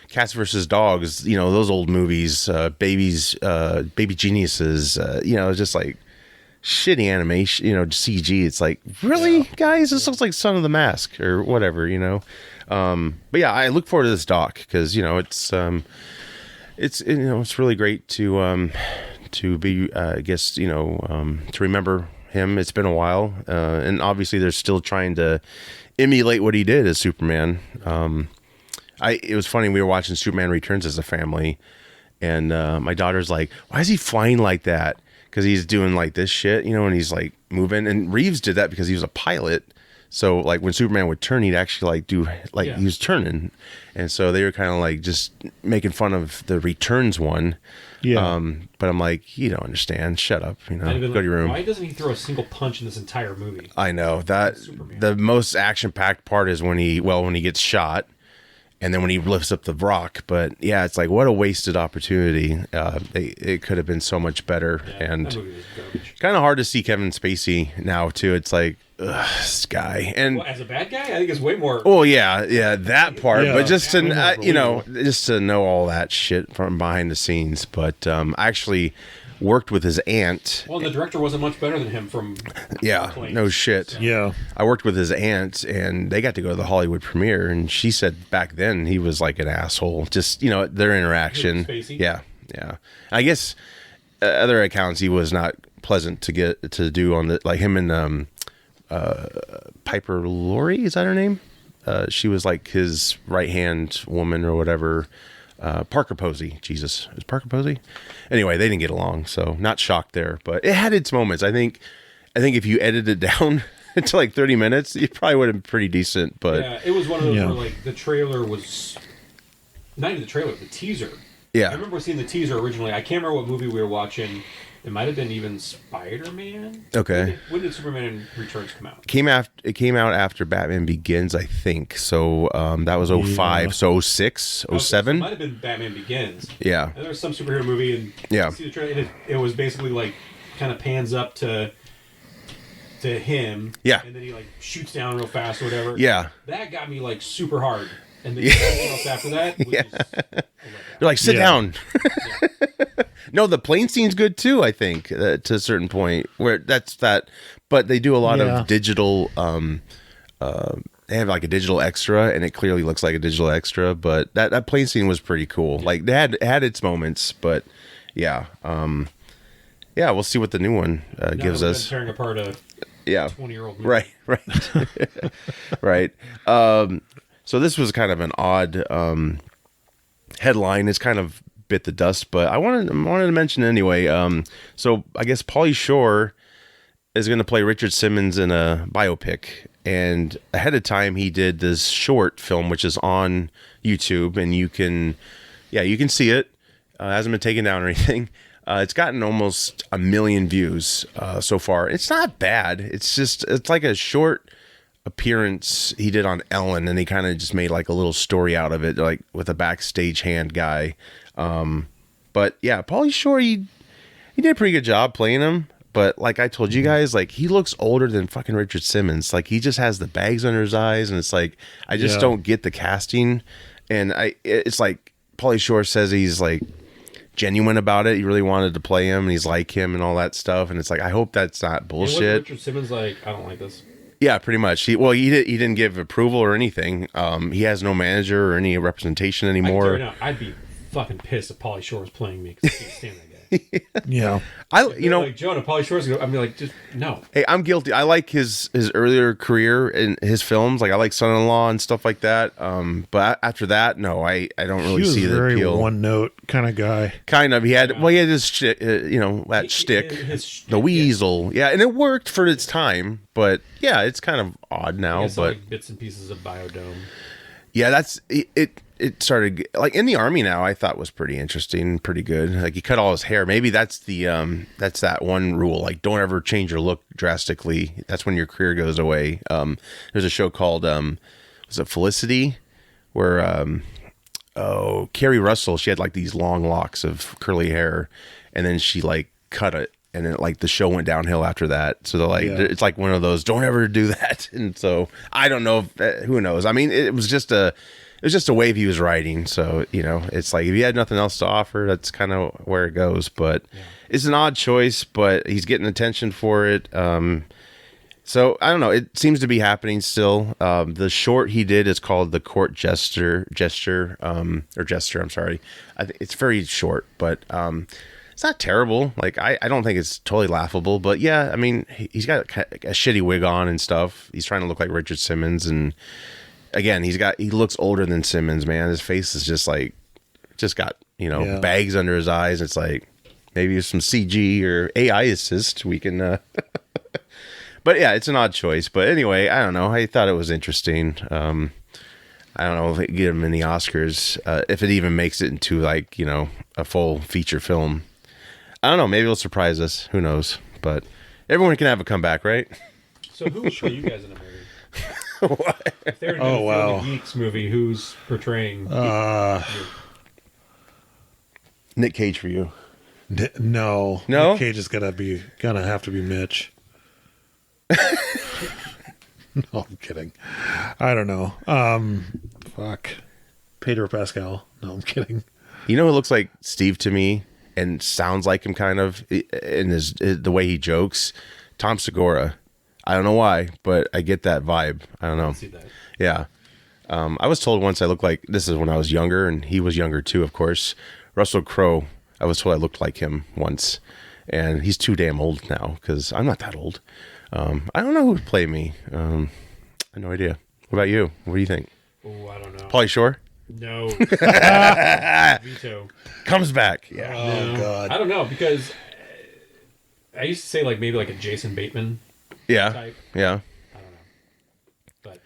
Cats versus Dogs. You know, those old movies, Baby Geniuses. You know, just like shitty animation. You know, CG. It's like, really, guys, this looks like Son of the Mask or whatever. You know. But yeah, I look forward to this doc because, you know, it's really great to be, I guess, you know, to remember him. It's been a while. And obviously they're still trying to emulate what he did as Superman. It was funny. We were watching Superman Returns as a family and, my daughter's like, why is he flying like that? Cause he's doing like this shit, you know, and he's like moving, and Reeves did that because he was a pilot. So like when Superman would turn, he'd actually like do like he was turning, and so they were kind of like just making fun of the Returns one. Yeah. But I'm like, you don't understand. Shut up. You know, go to your room. Why doesn't he throw a single punch in this entire movie? I know that the most action-packed part is when he gets shot, and then when he lifts up the rock. But yeah, it's like what a wasted opportunity. It could have been so much better, and kind of hard to see Kevin Spacey now too. It's like. Ugh, this guy, and as a bad guy, I think it's way more. Oh yeah, that part. Yeah, but just to you know, just to know all that shit from behind the scenes. But I actually worked with his aunt. Well, the director wasn't much better than him from. Yeah, no shit. So. Yeah, I worked with his aunt, and they got to go to the Hollywood premiere, and she said back then he was like an asshole. Just you know their interaction. Yeah. I guess other accounts he was not pleasant to get to do on the like him and Piper Laurie, is that her name? She was like his right hand woman or whatever. Parker Posey, Jesus, is Parker Posey? Anyway, they didn't get along, so not shocked there, but it had its moments. I think if you edited it down to like 30 minutes, it probably would have been pretty decent. But yeah, it was one of those where like the trailer was not even the trailer, the teaser. Yeah, I remember seeing the teaser originally. I can't remember what movie we were watching. It might have been even Spider-Man. Okay. When did Superman Returns come out? It came out after Batman Begins, I think. So that was 05. So 06, 07. So it might have been Batman Begins. Yeah. And there was some superhero movie, and you see the trailer, and it was basically like kind of pans up to him. Yeah. And then he like shoots down real fast or whatever. Yeah. That got me like super hard. And then everything else after that was just, you're like, sit down. No, the plane scene's good too, I think, to a certain point where that's that, but they do a lot of digital, they have like a digital extra and it clearly looks like a digital extra, but that plane scene was pretty cool. Like they had its moments, but yeah. We'll see what the new one gives us. Tearing apart a 20-year-old movie. Right. Right. So this was kind of an odd headline. It's kind of bit the dust, but I wanted to mention anyway. So I guess Pauly Shore is going to play Richard Simmons in a biopic, and ahead of time he did this short film which is on YouTube, and you can see it. It hasn't been taken down or anything. It's gotten almost 1 million views so far. It's not bad. It's like a short appearance he did on Ellen, and he kind of just made like a little story out of it, like with a backstage hand guy. But yeah, Pauly Shore, he did a pretty good job playing him. But like I told you guys, like he looks older than fucking Richard Simmons. Like he just has the bags under his eyes, and it's like I just don't get the casting. And it's like Pauly Shore says he's like genuine about it. He really wanted to play him, and he's like him, and all that stuff. And it's like I hope that's not bullshit. Richard Simmons, like I don't like this. Yeah, pretty much. He didn't give approval or anything. He has no manager or any representation anymore. I'd be fucking pissed if Pauly Shore was playing me because I can't stand that guy. Yeah, like Jonah, Pauly Shore's. I mean, like just no. Hey, I'm guilty. I like his earlier career in his films. Like I like Son-in-Law and stuff like that. But after that, no, I don't really see the appeal. Very one note kind of guy. Kind of. He had his shtick, that shtick, the weasel. Yeah, and it worked for its time. But yeah, it's kind of odd now. But like bits and pieces of Biodome. Yeah, that's it. it started like in the army now. I thought was pretty interesting, pretty good. Like he cut all his hair. Maybe that's that's that one rule. Like don't ever change your look drastically. That's when your career goes away. There's a show called was it Felicity, where Carrie Russell, she had like these long locks of curly hair, and then she like cut it, and then like the show went downhill after that. So they're like, it's like one of those, don't ever do that. And so I don't know if, who knows. I mean, it was just a wave he was riding. So, you know, it's like if he had nothing else to offer, that's kind of where it goes. But it's an odd choice, but he's getting attention for it. So I don't know. It seems to be happening still. The short he did is called The Court Jester. I'm sorry. I think it's very short, but it's not terrible. Like I don't think it's totally laughable, but yeah, I mean, he's got a shitty wig on and stuff. He's trying to look like Richard Simmons, and again, he looks older than Simmons. Man, his face is just got bags under his eyes. It's like maybe some CG or AI assist. We can. But yeah, it's an odd choice. But anyway, I don't know. I thought it was interesting. I don't know if it get him in the Oscars, if it even makes it into like, a full feature film. I don't know. Maybe it'll surprise us. Who knows? But everyone can have a comeback, right? So who would play you guys in a movie? What? If they're doing the Geeks movie, who's portraying? Nick Cage for you. No. Nick Cage is gonna have to be Mitch. No, I'm kidding. I don't know. Fuck. Pedro Pascal. No, I'm kidding. You know who looks like Steve to me and sounds like him kind of in the way he jokes? Tom Segura. I don't know why, but I get that vibe. I don't know. I see that. Yeah. I was told once I looked like, this is when I was younger, and he was younger too, of course. Russell Crowe, I was told I looked like him once. And he's too damn old now, because I'm not that old. I don't know who would play me. I have no idea. What about you? What do you think? Oh, I don't know. Pauly Shore? No. Veto. Comes back. Yeah. No. God. I don't know, because I used to say like maybe like a Jason Bateman type. Yeah. I don't know. But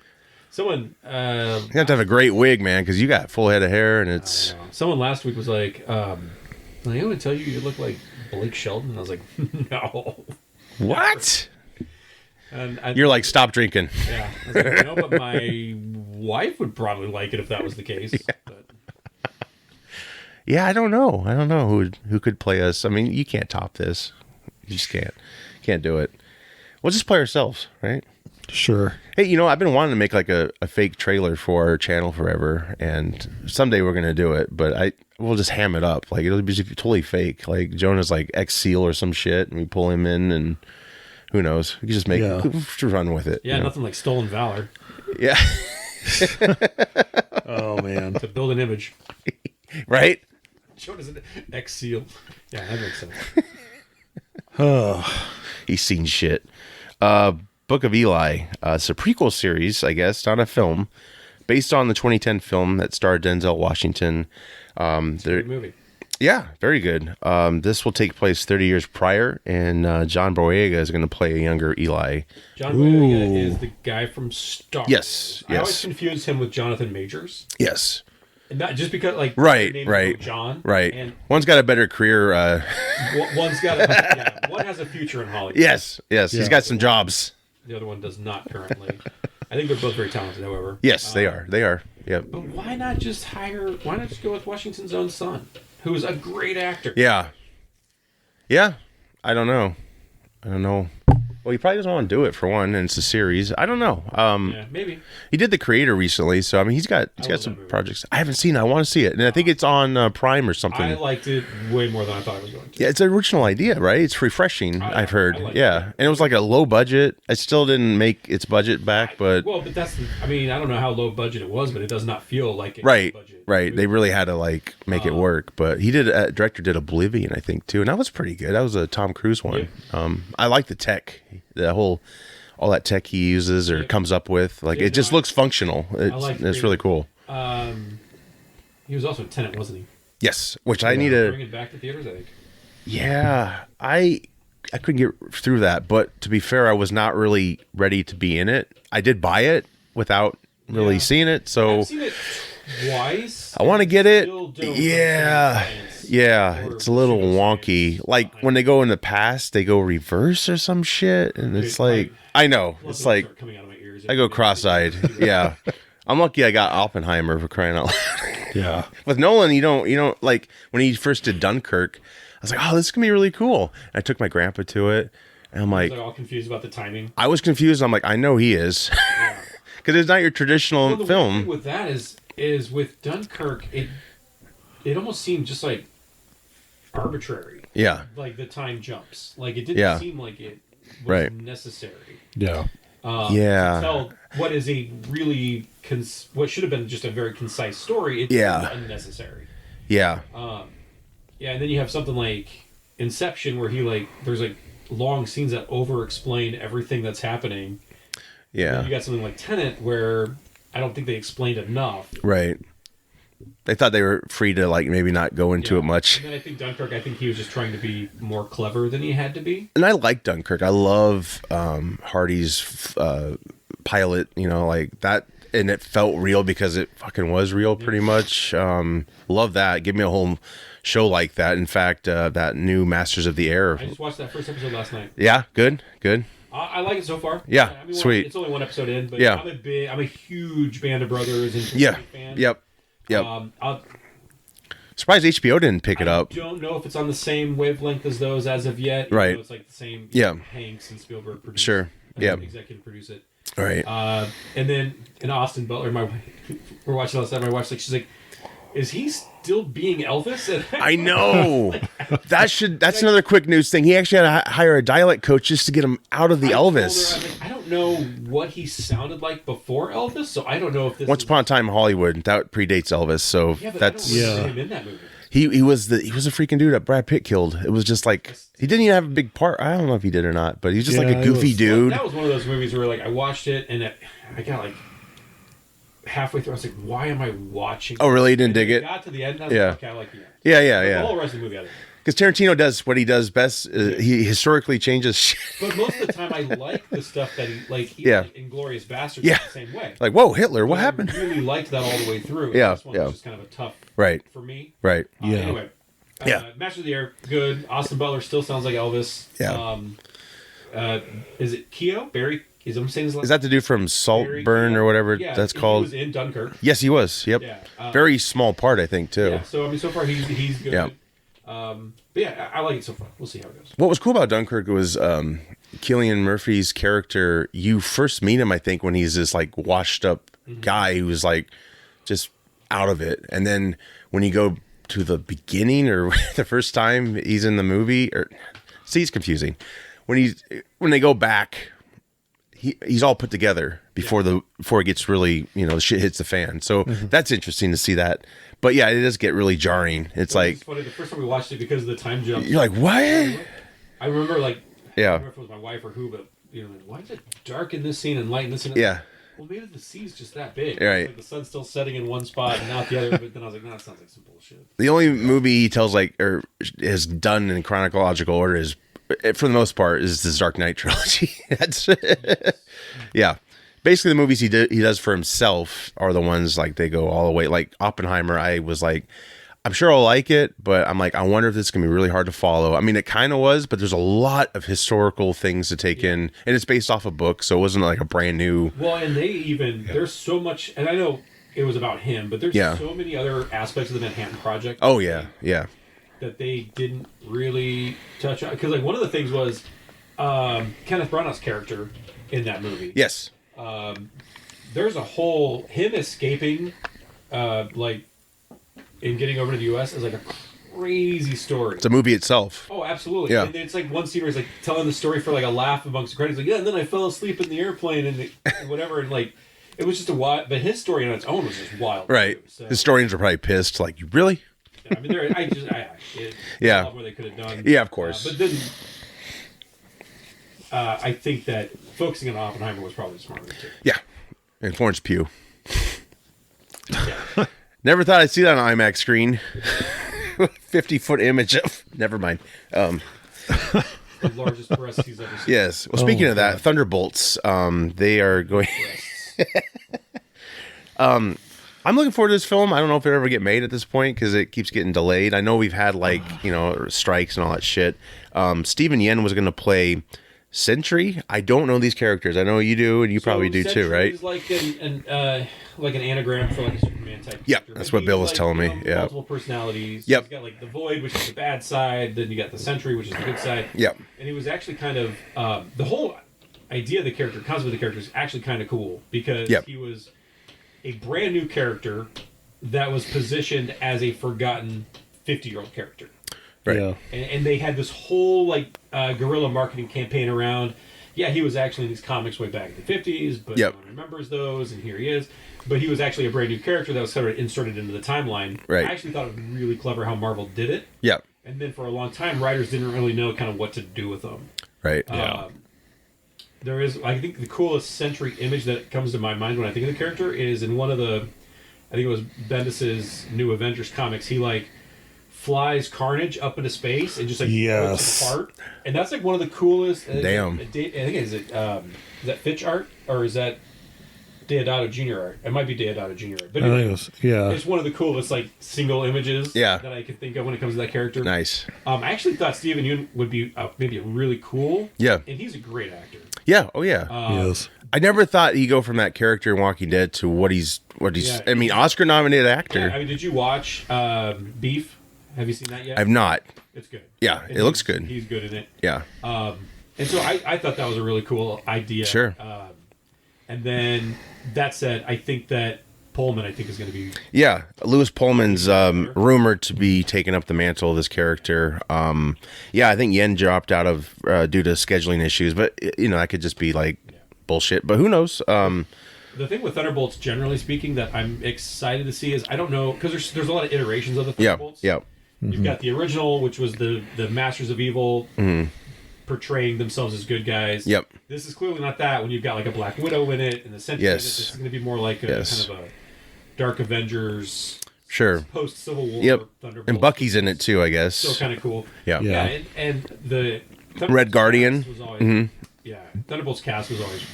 someone you have to have a great wig, man, because you got full head of hair, and it's someone last week was like, I want to tell you look like Blake Shelton. And I was like, no. What? And you're like, stop drinking. Yeah. I was like, no, but my wife would probably like it if that was the case. Yeah. But. Yeah, I don't know. I don't know who could play us. I mean, you can't top this. You just can't do it. We'll just play ourselves, right? Sure. Hey, I've been wanting to make like a fake trailer for our channel forever, and someday we're gonna do it. But we'll just ham it up. Like it'll be just totally fake. Like Jonah's like ex-SEAL or some shit, and we pull him in, and who knows? We can just make run with it. Yeah, nothing like stolen valor. Yeah. Oh man. To build an image. Right. Jonah's an ex-SEAL. Yeah, that makes sense. Oh, he's seen shit. Book of Eli. It's a prequel series, I guess, not a film, based on the 2010 film that starred Denzel Washington. Good movie. Yeah, very good. This will take place 30 years prior, and John Boyega is going to play a younger Eli. John Boyega is the guy from Star Wars. Yes. I always confuse him with Jonathan Majors. Yes. And not just because, like, right, John. Right. And one's got a better career. One's got one has a future in Hollywood. Yes. He's got some jobs. The other one does not currently. I think they're both very talented, however. Yes, they are. They are. Yep. But why not just go with Washington's own son, who's a great actor? Yeah. I don't know. Well, he probably doesn't want to do it for one, and it's a series. I don't know. Yeah, maybe. He did The Creator recently, so I mean, he's got some projects. I haven't seen it. I want to see it, and I think it's on Prime or something. I liked it way more than I thought I was going to. Yeah, it's an original idea, right? It's refreshing. I've heard. And it was like a low budget. It still didn't make its budget back, but but that's. I mean, I don't know how low budget it was, but it does not feel like it. Right. Budget. Right. They really had to like make it work, but he did. Director did Oblivion, I think, too, and that was pretty good. That was a Tom Cruise one. Yeah. I like the tech. All that tech he uses or comes up with, like it just looks functional. It's really cool. He was also a Tenet, wasn't he? Yes, which I need to bring it back to theaters, I think. Yeah, I couldn't get through that, but to be fair, I was not really ready to be in it. I did buy it without really seeing it, so I've seen it twice. I want to get it. Yeah. It's a little wonky. Like when they go in the past, they go reverse or some shit, and it's like I know. It's like I go cross-eyed. Yeah. I'm lucky I got Oppenheimer, for crying out loud. Yeah. With Nolan, you don't like when he first did Dunkirk, I was like, oh, this is gonna be really cool. And I took my grandpa to it, and I'm like, all confused about the timing. I was confused. I'm like, I know he is, because it's not your traditional the film. Thing with that is with Dunkirk, it almost seemed just like arbitrary. Yeah. Like the time jumps. Like it didn't seem like it was necessary. Yeah. To tell what is a really what should have been just a very concise story. It's unnecessary. Yeah. And then you have something like Inception, where there's like long scenes that over-explain everything that's happening. Yeah. And then you got something like Tenet, where I don't think they explained enough. Right. They thought they were free to like maybe not go into it much. And then I think Dunkirk, he was just trying to be more clever than he had to be. And I like Dunkirk. I love Hardy's pilot, like that. And it felt real because it fucking was real pretty much. Love that. Give me a whole show like that. In fact, that new Masters of the Air. I just watched that first episode last night. Yeah, good. I like it so far. Yeah, sweet. It's only one episode in, but yeah. I'm a huge Band of Brothers and fan. Yep. Surprised HBO didn't pick it up. I don't know if it's on the same wavelength as those as of yet. Right. It's like the same. Hanks and Spielberg produce. Sure. Yeah. Executive produce it. Right. And then in Austin Butler, we're watching last night. My wife's like, she's like, is he still being Elvis? And I know. That's another quick news thing. He actually had to hire a dialect coach just to get him out of the Elvis. I don't know what he sounded like before Elvis, so I don't know if this. Once Upon a Time in Hollywood, that predates Elvis, so that's I don't remember him in that movie. He was a freaking dude that Brad Pitt killed. It was just like he didn't even have a big part. I don't know if he did or not, but he's just like a goofy dude. That was one of those movies where like I watched it and I got like halfway through, I was like, why am I watching? Oh, really? You didn't dig it? I got to the end, and I was like, okay, I like the end. Yeah. The whole rest of the movie, I think. Because Tarantino does what he does best. He historically changes shit. But most of the time, I like the stuff that he, like, Inglourious Bastards the same way. Like, whoa, Hitler, what happened? I really liked that all the way through. Yeah, this one was just kind of a tough for me. Right. Anyway, Master of the Air, good. Austin Butler still sounds like Elvis. Yeah. Is it Keogh? Barry? Is that the dude from Saltburn or whatever that's called? He was in Dunkirk. Yes, he was. Yep. Yeah. Very small part, I think, too. Yeah. So so far he's good. Yeah. But yeah, I like it so far. We'll see how it goes. What was cool about Dunkirk was Cillian Murphy's character. You first meet him, I think, when he's this like washed up guy who's like just out of it, and then when you go to the beginning or the first time he's in the movie, it's confusing. When they go back. He's all put together before it gets really, the shit hits the fan. So that's interesting to see that. But yeah, it does get really jarring. It's funny. The first time we watched it, because of the time jump, you're like, what? I remember I don't remember if it was my wife or who, but why is it dark in this scene and light in this scene? Yeah. Well, maybe the sea's just that big. Right. Like the sun's still setting in one spot and not the other. But then I was like, no, that sounds like some bullshit. The only movie he tells or is done in chronological order is, for the most part, is this Dark Knight trilogy. That's yeah. Basically, the movies he does for himself are the ones like they go all the way. Like Oppenheimer, I was like, I'm sure I'll like it, but I'm like, I wonder if this is gonna be really hard to follow. I mean, it kind of was, but there's a lot of historical things to take in, and it's based off a book, so it wasn't like a brand new. Well, and there's so much, and I know it was about him, but there's so many other aspects of the Manhattan Project. Oh yeah. That they didn't really touch on, because like one of the things was Kenneth Branagh's character in that movie. Yes. There's a whole him escaping, like, and getting over to the U.S. is like a crazy story. It's a movie itself. Oh, absolutely. Yeah. And it's like one scene where he's like telling the story for like a laugh amongst the credits. Like, and then I fell asleep in the airplane and whatever, and like. It was just a wild, but his story on its own was just wild. Right. Too, so. Historians are probably pissed. Like, you really? I mean, where they could have done. Yeah, of course. But then, I think that focusing on Oppenheimer was probably smarter too. Yeah, and Florence Pugh. Yeah. Never thought I'd see that on IMAX screen. 50-foot image of. Never mind. The largest breast he's ever seen. Yes. Well, speaking of that, Thunderbolts. They are going. I'm looking forward to this film. I don't know if it'll ever get made at this point because it keeps getting delayed. I know we've had strikes and all that shit. Steven Yeun was going to play Sentry. I don't know these characters. I know you do, and you probably do Sentry too, right? Is like an anagram for like a Superman type. Yeah, character. that's what Bill was telling me. Yeah, multiple personalities. Yep. He's got like the Void, which is the bad side. Then you got the Sentry, which is the good side. Yep. And he was actually kind of the whole idea of the character, concept of the character, is actually kind of cool because he was a brand new character that was positioned as a forgotten 50-year-old character. Right. Yeah. And they had this whole guerrilla marketing campaign around. Yeah, he was actually in these comics way back in the 50s, but no one remembers those, and here he is. But he was actually a brand new character that was sort of inserted into the timeline. Right. I actually thought it was really clever how Marvel did it. Yeah. And then for a long time, writers didn't really know kind of what to do with them. Right. There is, I think, the coolest Sentry image that comes to my mind when I think of the character is in one of the, I think it was Bendis's New Avengers comics. He flies Carnage up into space and just rips it apart. And that's one of the coolest. Damn. I think is that Fitch art or is that Deodato Jr. art? It might be Deodato Jr. art. But anyway, I think it's one of the coolest single images that I could think of when it comes to that character. Nice. I actually thought Steven Yeun would be maybe a really cool. Yeah. And he's a great actor. Yeah. Oh yeah. Yes. I never thought he'd go from that character in Walking Dead to what he's. Yeah. I mean, Oscar-nominated actor. Yeah, I mean, did you watch Beef? Have you seen that yet? I've not. It's good. Yeah, it looks good. He's good in it. Yeah. And so I thought that was a really cool idea. Sure. And then that said, I think that Pullman, is going to be. Yeah, Lewis Pullman's rumored to be taking up the mantle of this character. I think Yen dropped out of due to scheduling issues, but that could just be bullshit. But who knows? The thing with Thunderbolts, generally speaking, that I'm excited to see is I don't know because there's a lot of iterations of the Thunderbolts. Yeah. You've got the original, which was the Masters of Evil portraying themselves as good guys. Yep. This is clearly not that when you've got a Black Widow in it and the Sentry in it. This is going to be more like a kind of a Dark Avengers post-Civil War Thunderbolts. And Bucky's in it too, I guess. So kind of cool. Yeah. And the Red Guardian. was always, Thunderbolts cast was always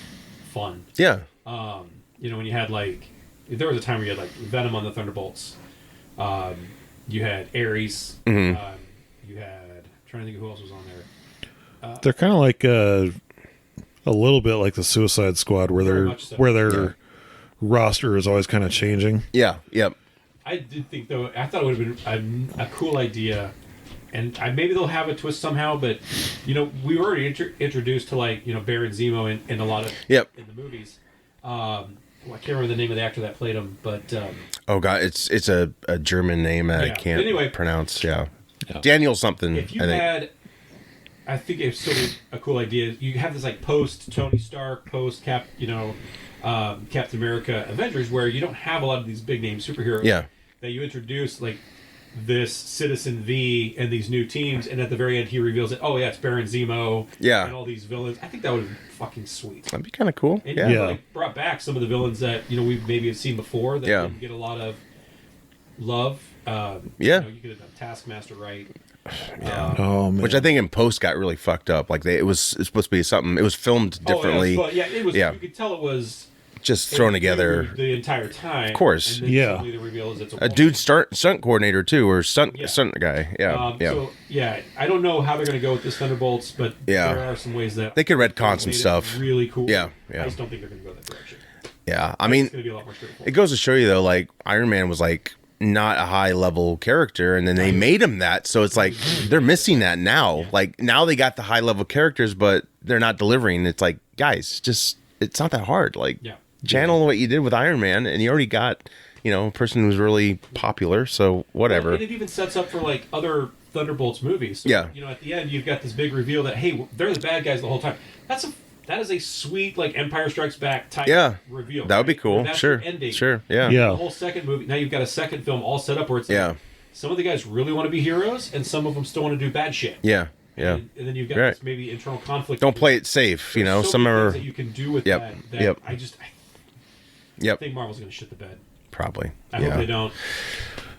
fun. Yeah. When you had there was a time where you had Venom on the Thunderbolts. You had Ares. You had I'm trying to think of who else was on there. They're kind of like a little bit like the Suicide Squad, where their roster is always kind of changing. Yeah. Yep. I did think though. I thought it would have been a cool idea, and maybe they'll have a twist somehow. But we were already introduced to Baron Zemo in a lot of in the movies. I can't remember the name of the actor that played him, but oh god, it's a German name I can't pronounce. Yeah. Daniel something. If you I think it's still a cool idea. You have this post Tony Stark, post Captain America Avengers, where you don't have a lot of these big name superheroes. Yeah. That you introduce this Citizen V and these new teams, and at the very end he reveals it. Oh yeah, it's Baron Zemo. Yeah. And all these villains. I think that would have been fucking sweet. That'd be kind of cool. And brought back some of the villains that we maybe have seen before that didn't get a lot of love. You could have done Taskmaster right. Oh man. Which I think in post got really fucked up. It was supposed to be something. It was filmed differently. It was. You could tell it was just thrown together the entire time. Of course. And then suddenly the reveal is it's a dude stunt coordinator too, or stunt guy. Yeah. So I don't know how they're going to go with this Thunderbolts, but there are some ways that they could retcon some stuff. Really cool. Yeah. I just don't think they're going to go that direction. Yeah, I mean, it's going to be a lot more straightforward. It goes to show you though, Iron Man was not a high level character, and then they made him that, so it's they're missing that now. Now they got the high level characters, but they're not delivering. It's guys, just it's not that hard. Channel what you did with Iron Man, and you already got a person who's really popular, so whatever. And it even sets up for other Thunderbolts movies. So, at the end you've got this big reveal that hey, they're the bad guys the whole time. That is a sweet Empire Strikes Back type reveal. That would be cool. Sure. Ending. Sure. Yeah. The whole second movie. Now you've got a second film all set up where it's some of the guys really want to be heroes, and some of them still want to do bad shit. Yeah. Yeah. And then you've got this maybe internal conflict. Don't play it safe. There's some are that you can do with that. I think Marvel's going to shit the bed. Probably. I hope they don't.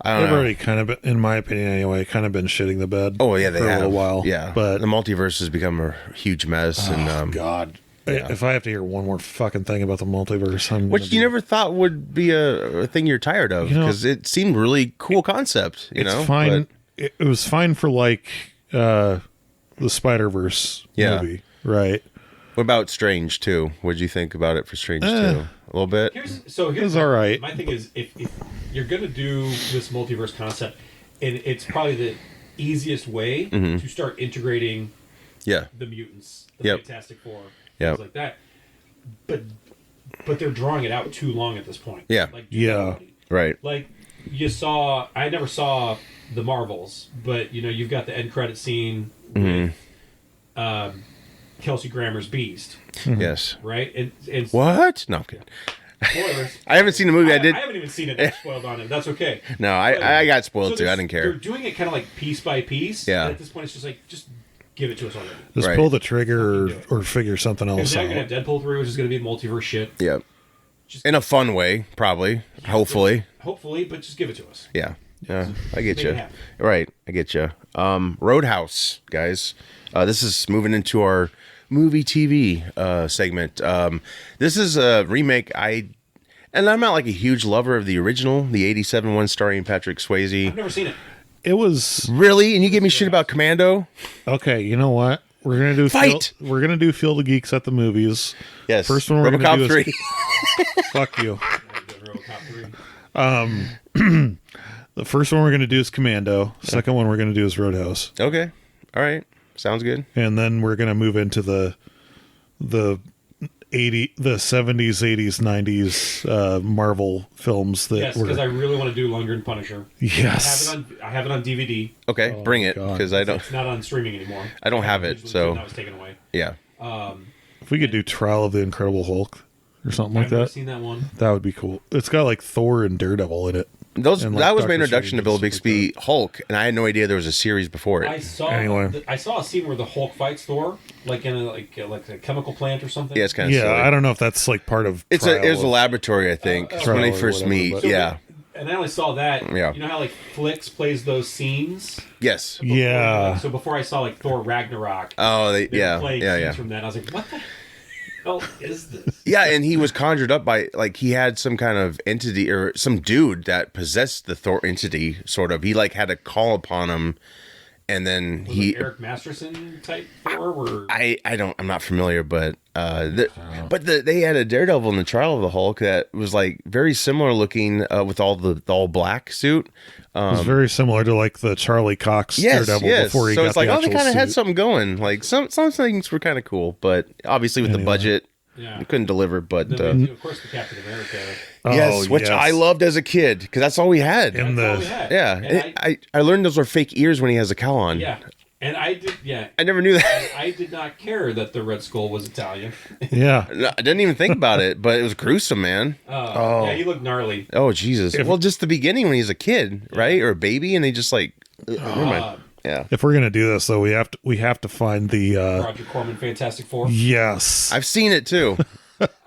I don't know. They've already kind of, in my opinion anyway, been shitting the bed. Oh yeah, they for have a little while. Yeah, but the multiverse has become a huge mess. And God, If I have to hear one more fucking thing about the multiverse, which you never thought would be a thing you're tired of, because it seemed really cool concept. It's fine. It was fine for like the Spider-Verse movie, right? What about Strange 2? What did you think about it for Strange 2? A little bit. Here's all right. My thing is, if you're gonna do this multiverse concept, and it's probably the easiest way to start integrating, the mutants, the Fantastic Four, things like that. But they're drawing it out too long at this point. Yeah. Right. Like I never saw the Marvels, but you've got the end credit scene with Kelsey Grammer's Beast. Yes. Right? And what? No, I'm kidding. Spoilers. I haven't seen the movie. I haven't even seen it. Spoiled on it. That's okay. No, I got spoiled too. I didn't care. They're doing it kind of like piece by piece. Yeah. And at this point, it's just like, just give it to us already. Just pull the trigger or figure something else out. They're going to have Deadpool 3, which is going to be multiverse shit. Yeah. In a fun way, probably. Hopefully. Hopefully, but just give it to us. Yeah. Yeah, I get you. Right, I get you. Roadhouse, guys. This is moving into our movie TV segment. This is a remake. And I'm not like a huge lover of the original, the 87 one starring Patrick Swayze. I've never seen it. It was really, and you give me shit about Commando. Okay, you know what? We're gonna do Fight. We're gonna do Field of Geeks at the movies. Yes. First one we're gonna do 3. is fuck you. The first one we're gonna do is Commando. Second one we're gonna do is Roadhouse. Okay. All right. Sounds good. And then we're gonna move into the 70s, 80s, 90s Marvel films that because I really want to do Lundgren Punisher. Yes. I have it on DVD. Okay, bring it, because I don't. It's not on streaming anymore. I don't have it, so that was taken away. Yeah. If we could do Trial of the Incredible Hulk or something like I've never that, seen that one. that would be cool. It's got like Thor and Daredevil in it. That was my introduction to Bill Bixby Hulk, and I had no idea there was a series before it. I saw a scene where the Hulk fights Thor, like in a chemical plant or something. Yeah, it's kind of silly. I don't know if that's like part of. It was a laboratory, I think, when they first meet. So and I only saw that. Yeah. You know how like Flicks plays those scenes. Yes. Yeah. So before I saw like Thor Ragnarok. Oh, they were playing scenes yeah. from that. I was like, what the hell is this? Yeah, and he was conjured up by, like, he had some kind of entity or some dude that possessed the Thor entity, sort of. He, like, had to call upon him, and then was it Eric Masterson type Thor? Or? I'm not familiar, but they had a Daredevil in the Trial of the Hulk that was, like, very similar looking with the all black suit. It was very similar to like the Charlie Cox Daredevil before he got the actual suit. So it's like, they kind of had something going. Like some things were kind of cool, but obviously with the budget, they couldn't deliver. But of course, the Captain America. Yes, which I loved as a kid because that's all we had. Yeah, I learned those were fake ears when he has a cowl on. Yeah. And I did, I never knew that. I did not care that the Red Skull was Italian. Yeah. No, I didn't even think about it, but it was gruesome, man. Yeah, he looked gnarly. Oh, Jesus. Well, just the beginning when he's a kid, right? Or a baby, and they just like, never mind. Yeah. If we're gonna do this, though, we have to find the Roger Corman Fantastic Four. Yes. I've seen it too.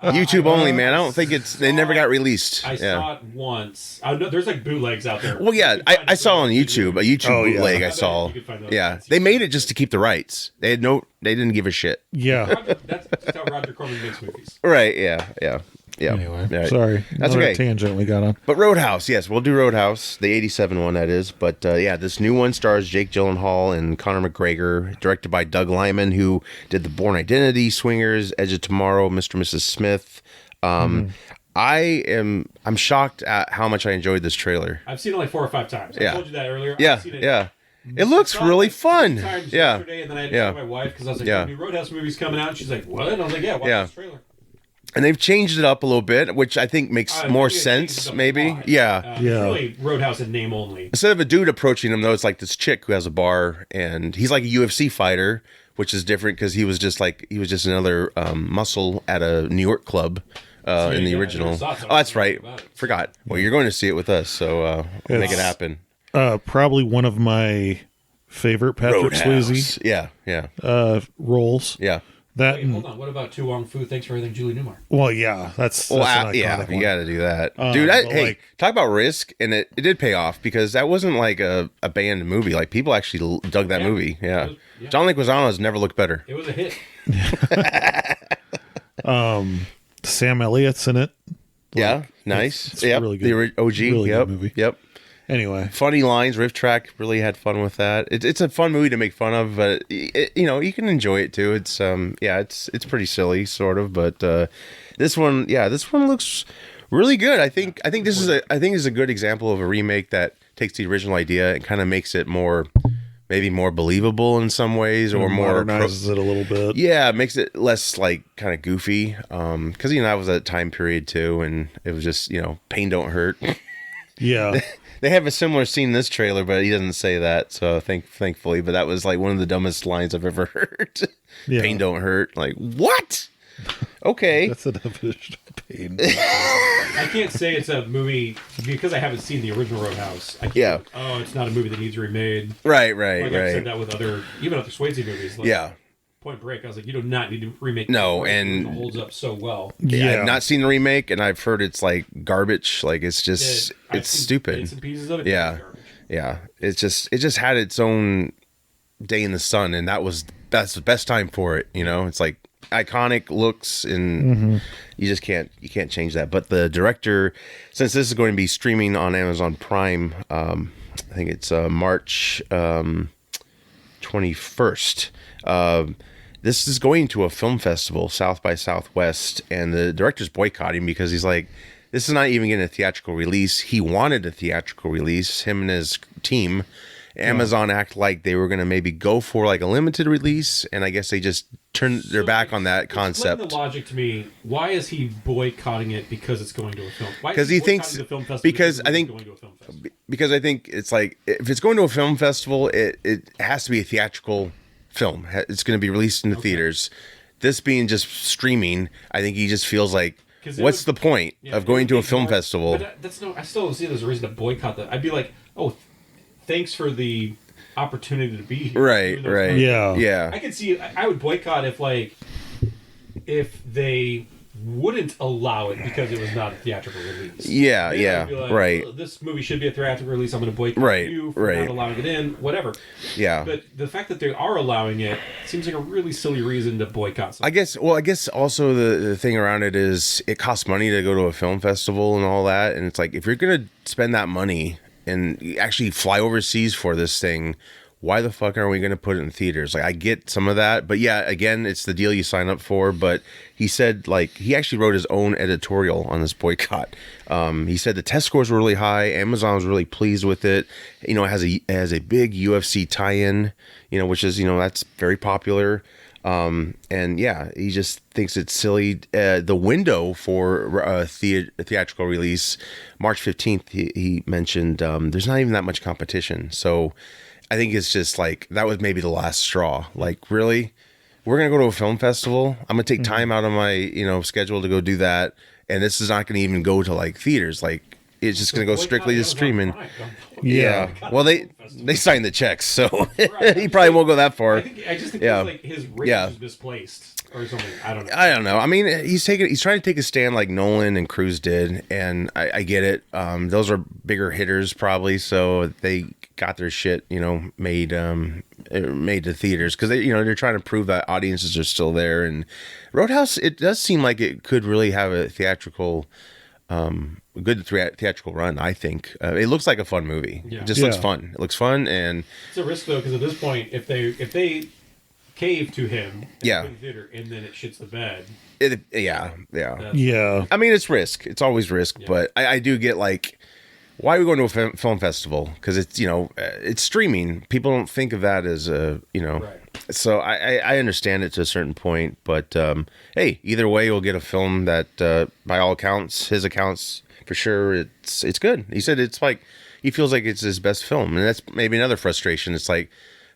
YouTube only, man. I don't think they never got released. I saw it once. I know there's like bootlegs out there. Well, yeah, I saw it on YouTube. A YouTube bootleg I saw. Yeah, they made it just to keep the rights. They didn't give a shit. Yeah, that's how Roger Corman makes movies. Right? Yeah. Anyway, right. Sorry, that's okay. Tangent we got on. But Roadhouse, yes, we'll do Roadhouse, the '87 one that is. But this new one stars Jake Gyllenhaal and Conor McGregor, directed by Doug Liman, who did The Bourne Identity, Swingers, Edge of Tomorrow, Mr. and Mrs. Smith. I'm shocked at how much I enjoyed this trailer. I've seen it like 4 or 5 times. I told you that earlier. Yeah. It looks really fun. Yesterday, and then I had to tell my wife because I was like, "The new Roadhouse movie's coming out." And she's like, "What?" And I was like, "Yeah, watch this trailer." And they've changed it up a little bit, which I think makes more sense, maybe. It's really Roadhouse in name only. Instead of a dude approaching him, though, it's like this chick who has a bar, and he's like a UFC fighter, which is different because he was just another muscle at a New York club in the original. Oh, that's right. Forgot. Well, you're going to see it with us, so we'll make it happen. Probably one of my favorite Patrick Swayze. Roles. Yeah. Wait, hold on. What about Tu Wong Fu? Thanks for everything, Julie Newmar. Well, yeah, that's you got to do that, dude. Talk about risk, and it did pay off because that wasn't like a banned movie. Like people actually dug that movie. Yeah, John Leguizamo has never looked better. It was a hit. Sam Elliott's in it. Yeah, nice. It's really good. The OG. Really yep. good movie. Yep. Anyway, funny lines. Riff Track really had fun with that. It's a fun movie to make fun of, but you can enjoy it too. It's it's pretty silly, sort of. But this one looks really good. I think this is a good example of a remake that takes the original idea and kind of makes it maybe more believable in some ways, or more modernizes it a little bit. Yeah, it makes it less like kind of goofy. Because that was a time period too, and it was just pain don't hurt. Yeah. They have a similar scene in this trailer, but he doesn't say that, so thankfully. But that was like one of the dumbest lines I've ever heard. Yeah. Pain don't hurt. Like, what? Okay. That's the definition of pain. I can't say it's a movie because I haven't seen the original Roadhouse. It's not a movie that needs remade. Right. I've said that with even other Swayze movies. Like Point Break. I was like, you do not need to remake. No, and it holds up so well. Yeah, I've not seen the remake, and I've heard it's like garbage. Like it's just it's stupid. Bits and pieces of it. Yeah. It just had its own day in the sun, and that's the best time for it. It's like iconic looks, and you can't change that. But the director, since this is going to be streaming on Amazon Prime, I think it's March 21st. This is going to a film festival, South by Southwest, and the director's boycotting because he's like, this is not even getting a theatrical release. He wanted a theatrical release, him and his team. Amazon act like they were going to maybe go for like a limited release, and I guess they just turned their back on that concept. Explain the logic to me. Why is he boycotting it because it's going to a film? Because he thinks the film festival because I think because I think it's like if it's going to a film festival, it has to be a theatrical film. It's going to be released in the theaters. This being just streaming, I think he just feels like, what's the point of going to a film festival? But I still don't see it as a reason to boycott that. I'd be like, oh, thanks for the opportunity to be here. Right. Yeah. I could see. I would boycott if they wouldn't allow it because it was not a theatrical release. Yeah. Like, right. Oh, this movie should be a theatrical release. I'm going to boycott you for not allowing it in. Whatever. Yeah. But the fact that they are allowing it seems like a really silly reason to boycott something. I guess also the thing around it is it costs money to go to a film festival and all that, and it's like if you're going to spend that money and actually fly overseas for this thing, why the fuck are we going to put it in theaters? Like, I get some of that, but yeah, again, it's the deal you sign up for. But he said, like, he actually wrote his own editorial on this boycott. He said the test scores were really high. Amazon was really pleased with it. It has a big UFC tie-in, which is, that's very popular. And yeah, he just thinks it's silly. The window for a theatrical release, March 15th, he mentioned, there's not even that much competition. So I think it's just like, that was maybe the last straw. Like, really? We're going to go to a film festival. I'm going to take time out of my, schedule to go do that. And this is not going to even go to like theaters. Like, it's just going to go strictly to streaming. Yeah. Well, they signed the checks, so he probably won't go that far. I just think it's like his range is misplaced or something. I don't know. I mean, he's trying to take a stand like Nolan and Cruise did, and I get it. Those are bigger hitters probably, so they got their shit, made to theaters because they're trying to prove that audiences are still there. And Roadhouse, it does seem like it could really have a theatrical. Good theatrical run, I think. It looks like a fun movie. Yeah. It just looks fun. It looks fun, and it's a risk though because at this point, if they cave to him, in the theater, and then it shits the bed. Yeah. I mean, it's risk. It's always risk, but I do get like, why are we going to a film festival? Because it's it's streaming. People don't think of that as a Right. So I understand it to a certain point, but hey, either way, you'll get a film that, by all accounts, his accounts for sure, it's good. He said it's like he feels like it's his best film, and that's maybe another frustration. It's like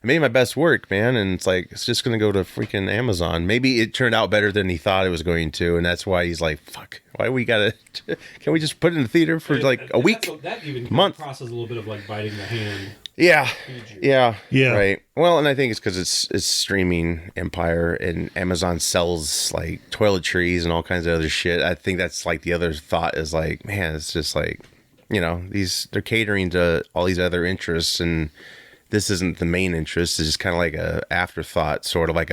I made my best work, man, and it's like it's just gonna go to freaking Amazon. Maybe it turned out better than he thought it was going to, and that's why he's like, "Fuck, why we gotta? Can we just put it in the theater for like a week, that even month?" Crosses a little bit of like biting the hand. Yeah. Right. Well, and I think it's because it's streaming empire, and Amazon sells like toiletries and all kinds of other shit. I think that's like the other thought is like, man, it's just like, they're catering to all these other interests, and this isn't the main interest. It's just kind of like a afterthought, sort of like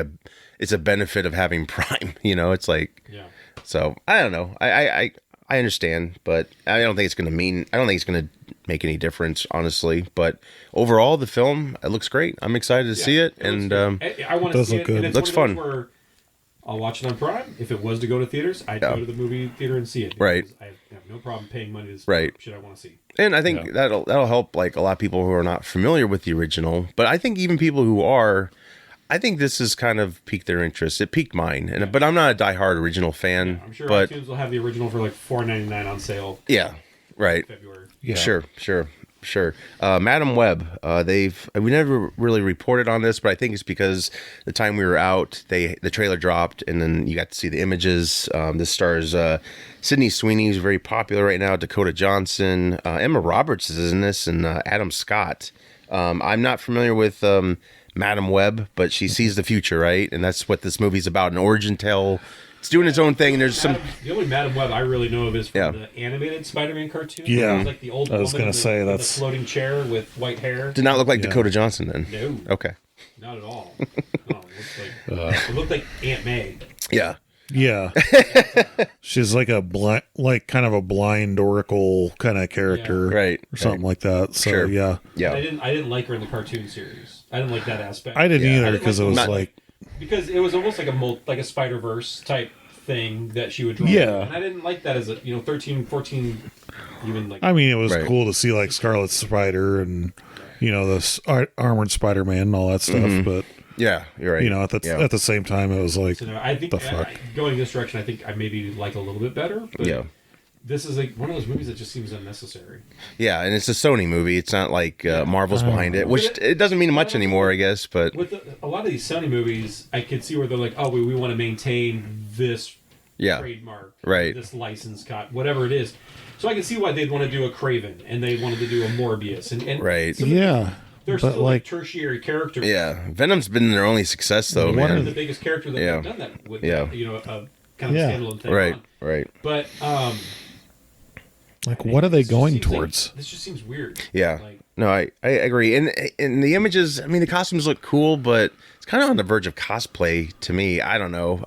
it's a benefit of having Prime. It's like, yeah. So I don't know. I understand, but I don't think it's going to make any difference, honestly. But overall, the film, it looks great. I'm excited to see it, and I want to see it. And it looks fun. Where I'll watch it on Prime. If it was to go to theaters, I'd go to the movie theater and see it. Right. I have no problem paying money to see shit I want to see. And I think that'll help like a lot of people who are not familiar with the original. But I think even people who are, I think this has kind of piqued their interest. It piqued mine, but I'm not a diehard original fan. Yeah, I'm sure but iTunes will have the original for like $4.99 on sale. Yeah, right. February. Yeah. Sure. Madam Web. We never really reported on this, but I think it's because the time we were out, the trailer dropped, and then you got to see the images. This stars Sydney Sweeney, who's very popular right now. Dakota Johnson, Emma Roberts is in this, and Adam Scott. I'm not familiar with Madam Web, but she sees the future, right? And that's what this movie's about, an origin tale. It's doing its own thing. And there's the only Madam Web I really know of is from the animated Spider-Man cartoon. Yeah, it was like the old I was going to say that's the floating chair with white hair. Did not look like Dakota Johnson then. No. Okay. Not at all. No, it looked like Aunt May. Yeah. Yeah. She's like kind of a blind oracle kind of character, right? Or something like that. So yeah. I didn't like her in the cartoon series. I didn't like that aspect. I didn't either because it was because it was almost like a Spider-Verse type thing that she would draw. Yeah. And I didn't like that as a 13, 14, even like. I mean, it was cool to see like Scarlet Spider and the armored Spider-Man and all that stuff, but. Yeah, you're right. At the same time, it was like, I think the fuck? Going this direction, I think I maybe like a little bit better. But this is like one of those movies that just seems unnecessary. Yeah, and it's a Sony movie. It's not like Marvel's behind it, which it doesn't mean much anymore, I guess. But with a lot of these Sony movies, I could see where they're like, oh, we want to maintain this trademark, right? This license cut, whatever it is. So I can see why they'd want to do a Craven and they wanted to do a Morbius and right. They're still like tertiary characters. Yeah, Venom's been their only success, though. One of the biggest characters that they've done that with. A kind of standalone thing. Right. But like, what are they going towards? This just seems weird. Yeah. No, I agree. And the images, I mean, the costumes look cool, but it's kind of on the verge of cosplay to me. I don't know.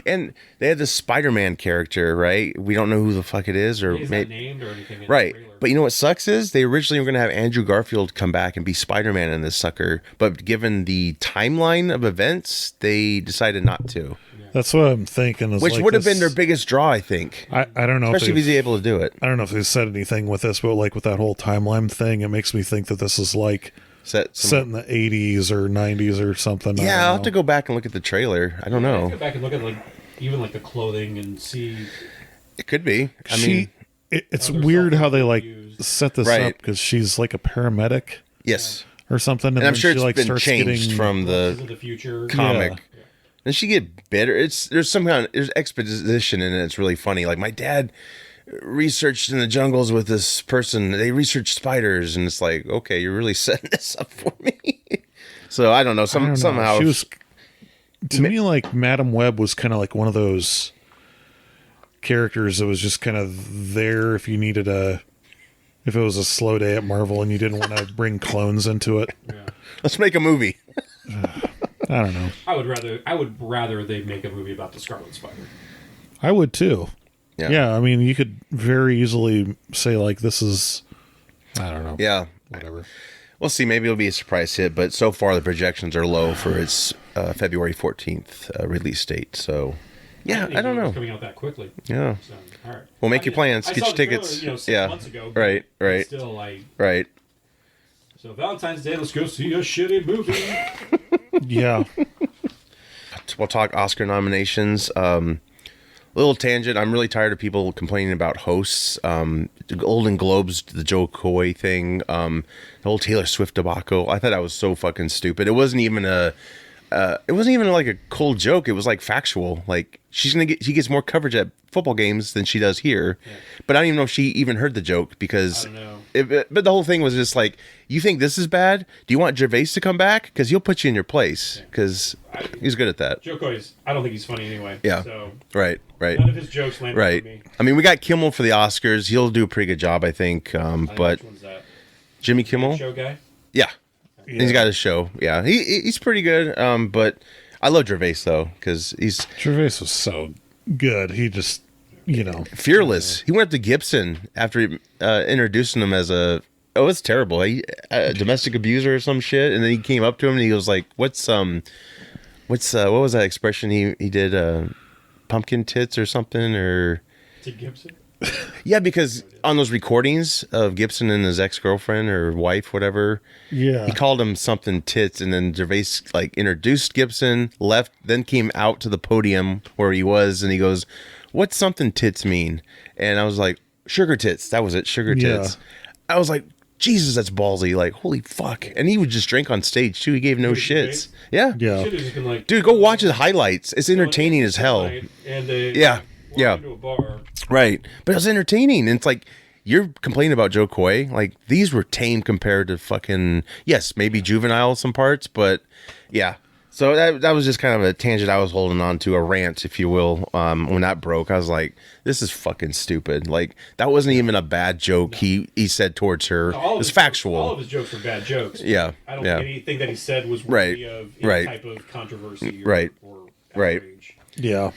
And they had this Spider-Man character, right? We don't know who the fuck it is, or he's not named or anything. Right. But you know what sucks is they originally were going to have Andrew Garfield come back and be Spider-Man in this sucker, but given the timeline of events, they decided not to. That's what I'm thinking. Which would have been their biggest draw, I think. I don't know, especially if he's able to do it. I don't know if they said anything with this, but like with that whole timeline thing, it makes me think that this is like set in the 80s or 90s or something. Yeah, I'll have to go back and look at the trailer. I don't know. Go back and look at even the clothing and see. It could be. I mean, it's weird how they set this up because she's like a paramedic. Yes. Or something, and I'm sure it's been changed from the future comic. Yeah. And she get bitter. There's some kind of exposition in it. It's really funny. Like, my dad researched in the jungles with this person. They researched spiders, and it's like, okay, you're really setting this up for me. So I don't know. Somehow she was, to me, like Madam Web was kind of like one of those characters that was just kind of there if you needed if it was a slow day at Marvel and you didn't want to bring clones into it. Yeah. Let's make a movie. I don't know. I would rather they make a movie about the Scarlet Spider. I would too. Yeah. I mean, you could very easily say like this is, I don't know. Yeah. Whatever. We'll see. Maybe it'll be a surprise hit, but so far the projections are low for its February 14th release date. So, yeah, I don't know. It's coming out that quickly. Yeah. So, all right. Well, make your plans. Get your tickets. Trailer, 6 months ago. Right. Still right. So Valentine's Day, let's go see a shitty movie. Yeah. We'll talk Oscar nominations. Little tangent. I'm really tired of people complaining about hosts. The Golden Globes, the Joe Coy thing, the whole Taylor Swift debacle. I thought that was so fucking stupid. It wasn't even like a cold joke. It was like factual. Like she gets more coverage at football games than she does here. Yeah. But I don't even know if she even heard the joke because. I don't know. But the whole thing was just like, you think this is bad? Do you want Gervais to come back? Because he'll put you in your place. Because he's good at that. Joe Coy I don't think he's funny anyway. Yeah. So right. None of his jokes land on me. I mean, we got Kimmel for the Oscars. He'll do a pretty good job, I think. But which one's that? Jimmy Kimmel, show guy. Yeah. He's got his show. Yeah, he's pretty good. But I love Gervais though because Gervais was so good. He just fearless. He went up to Gibson after he introducing him as it's terrible. A domestic abuser or some shit, and then he came up to him and he was like, what was that expression he did? Pumpkin tits or something or to Gibson? Yeah, because on those recordings of Gibson and his ex-girlfriend or wife, whatever, he called him something tits, and then Gervais like introduced Gibson, left, then came out to the podium where he was, and he goes, "What's something tits mean?" And I was like, "Sugar tits." That was it, sugar tits. I was like, Jesus, that's ballsy. Like, holy fuck. And he would just drink on stage too. He gave no shits. Yeah. Like, dude, go watch the highlights. It's entertaining as hell. And they into a bar. Right. But it was entertaining. And it's like, you're complaining about Joe Coy. Like, these were tame compared to fucking, yes, maybe juvenile some parts, but yeah. So that was just kind of a tangent I was holding on to, a rant, if you will. When that broke, I was like, this is fucking stupid. Like, that wasn't even a bad joke he said towards her. It's factual. All of his jokes were bad jokes. Yeah. I don't think anything that he said was worthy of any type of controversy or outrage. Yeah.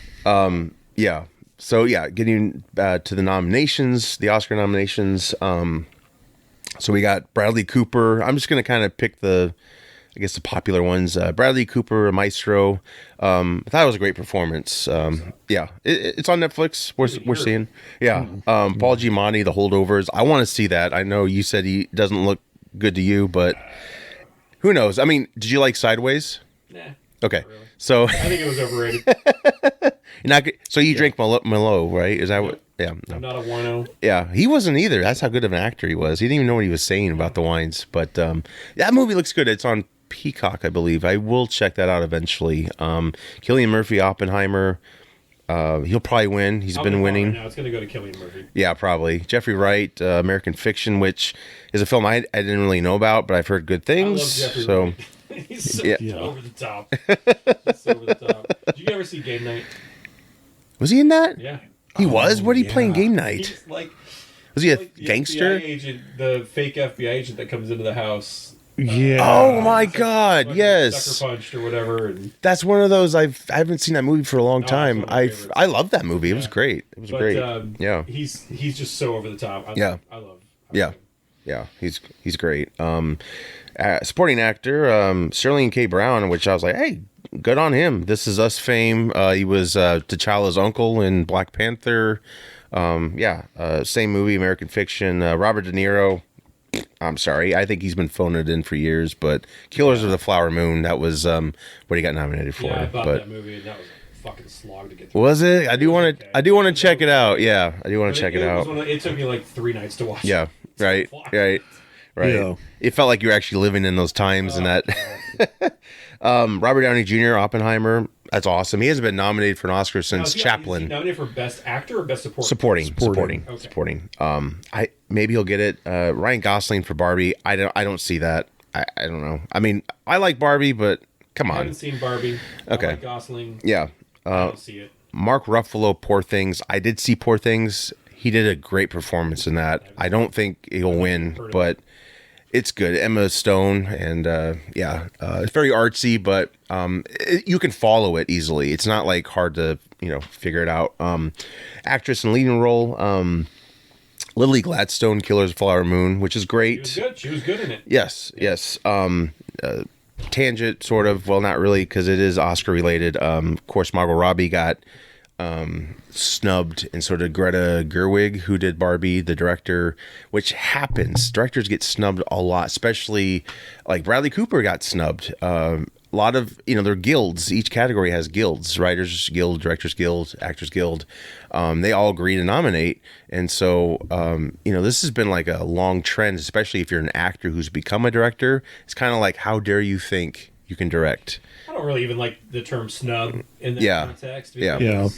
Yeah. So, yeah, getting to the nominations, the Oscar nominations. So we got Bradley Cooper. I'm just going to kind of pick the popular ones. Bradley Cooper, Maestro. I thought it was a great performance. Yeah, it's on Netflix. We're seeing. Yeah. Paul Giamatti, The Holdovers. I want to see that. I know you said he doesn't look good to you, but who knows? I mean, did you like Sideways? Nah. Okay. Really. So I think it was overrated. So you drink Merlot, right? Is that what? Yeah. I'm not a wino. Yeah, he wasn't either. That's how good of an actor he was. He didn't even know what he was saying about the wines. But that movie looks good. It's on Peacock, I believe. I will check that out eventually. Cillian Murphy, Oppenheimer. He'll probably win. He's been winning. Now it's going to go to Cillian Murphy. Yeah, probably. Jeffrey Wright, American Fiction, which is a film I didn't really know about, but I've heard good things. I love Jeffrey so Wright. He's so over the top. He's so over the top. Did you ever see Game Night? Was he in that? Yeah. He was? What did he play in Game Night? He's like, was he a the gangster? FBI agent, the fake FBI agent that comes into the house. Yeah. Oh my God! Yes. Sucker punched or whatever. And that's one of those I haven't seen that movie for a long time. I love that movie. It was great. It was great. Yeah. He's just so over the top. I love. Yeah. He's great. Supporting actor, Sterling K. Brown, which I was like, hey, good on him. This Is Us fame. He was T'Challa's uncle in Black Panther. Same movie, American Fiction. Robert De Niro. I'm sorry. I think he's been phoning it in for years, but Killers of the Flower Moon, that was what he got nominated for. Yeah, I bought that movie, and that was a fucking slog to get through. Was it? I do want to check it out. Yeah, I do want to check it out. It took me like 3 nights to watch. Yeah, right. Yeah. It felt like you were actually living in those times and that. Robert Downey Jr., Oppenheimer. That's awesome. He hasn't been nominated for an Oscar since Chaplin. Is he nominated for Best Actor or Best Supporting? Supporting. Maybe he'll get it. Ryan Gosling for Barbie. I don't see that. I don't know. I mean, I like Barbie, but come on. I haven't seen Barbie. Okay. I like Gosling. Yeah. I don't see it. Mark Ruffalo, Poor Things. I did see Poor Things. He did a great performance in that. I don't think he'll win, but it's good. Emma Stone, and it's very artsy, but you can follow it easily. It's not like hard to figure it out. Actress in leading role, Lily Gladstone, Killers of the Flower Moon, which is great. She was good in it. Yes. Tangent, sort of. Well, not really, because it is Oscar related. Of course, Margot Robbie got snubbed, and sort of Greta Gerwig, who did Barbie, the director, which happens. Directors get snubbed a lot, especially like Bradley Cooper got snubbed. A lot of their guilds. Each category has guilds: Writers Guild, Directors Guild, Actors Guild. They all agree to nominate, and so this has been like a long trend, especially if you're an actor who's become a director. It's kind of like, how dare you think you can direct? I don't really even like the term snub in that context. Yeah.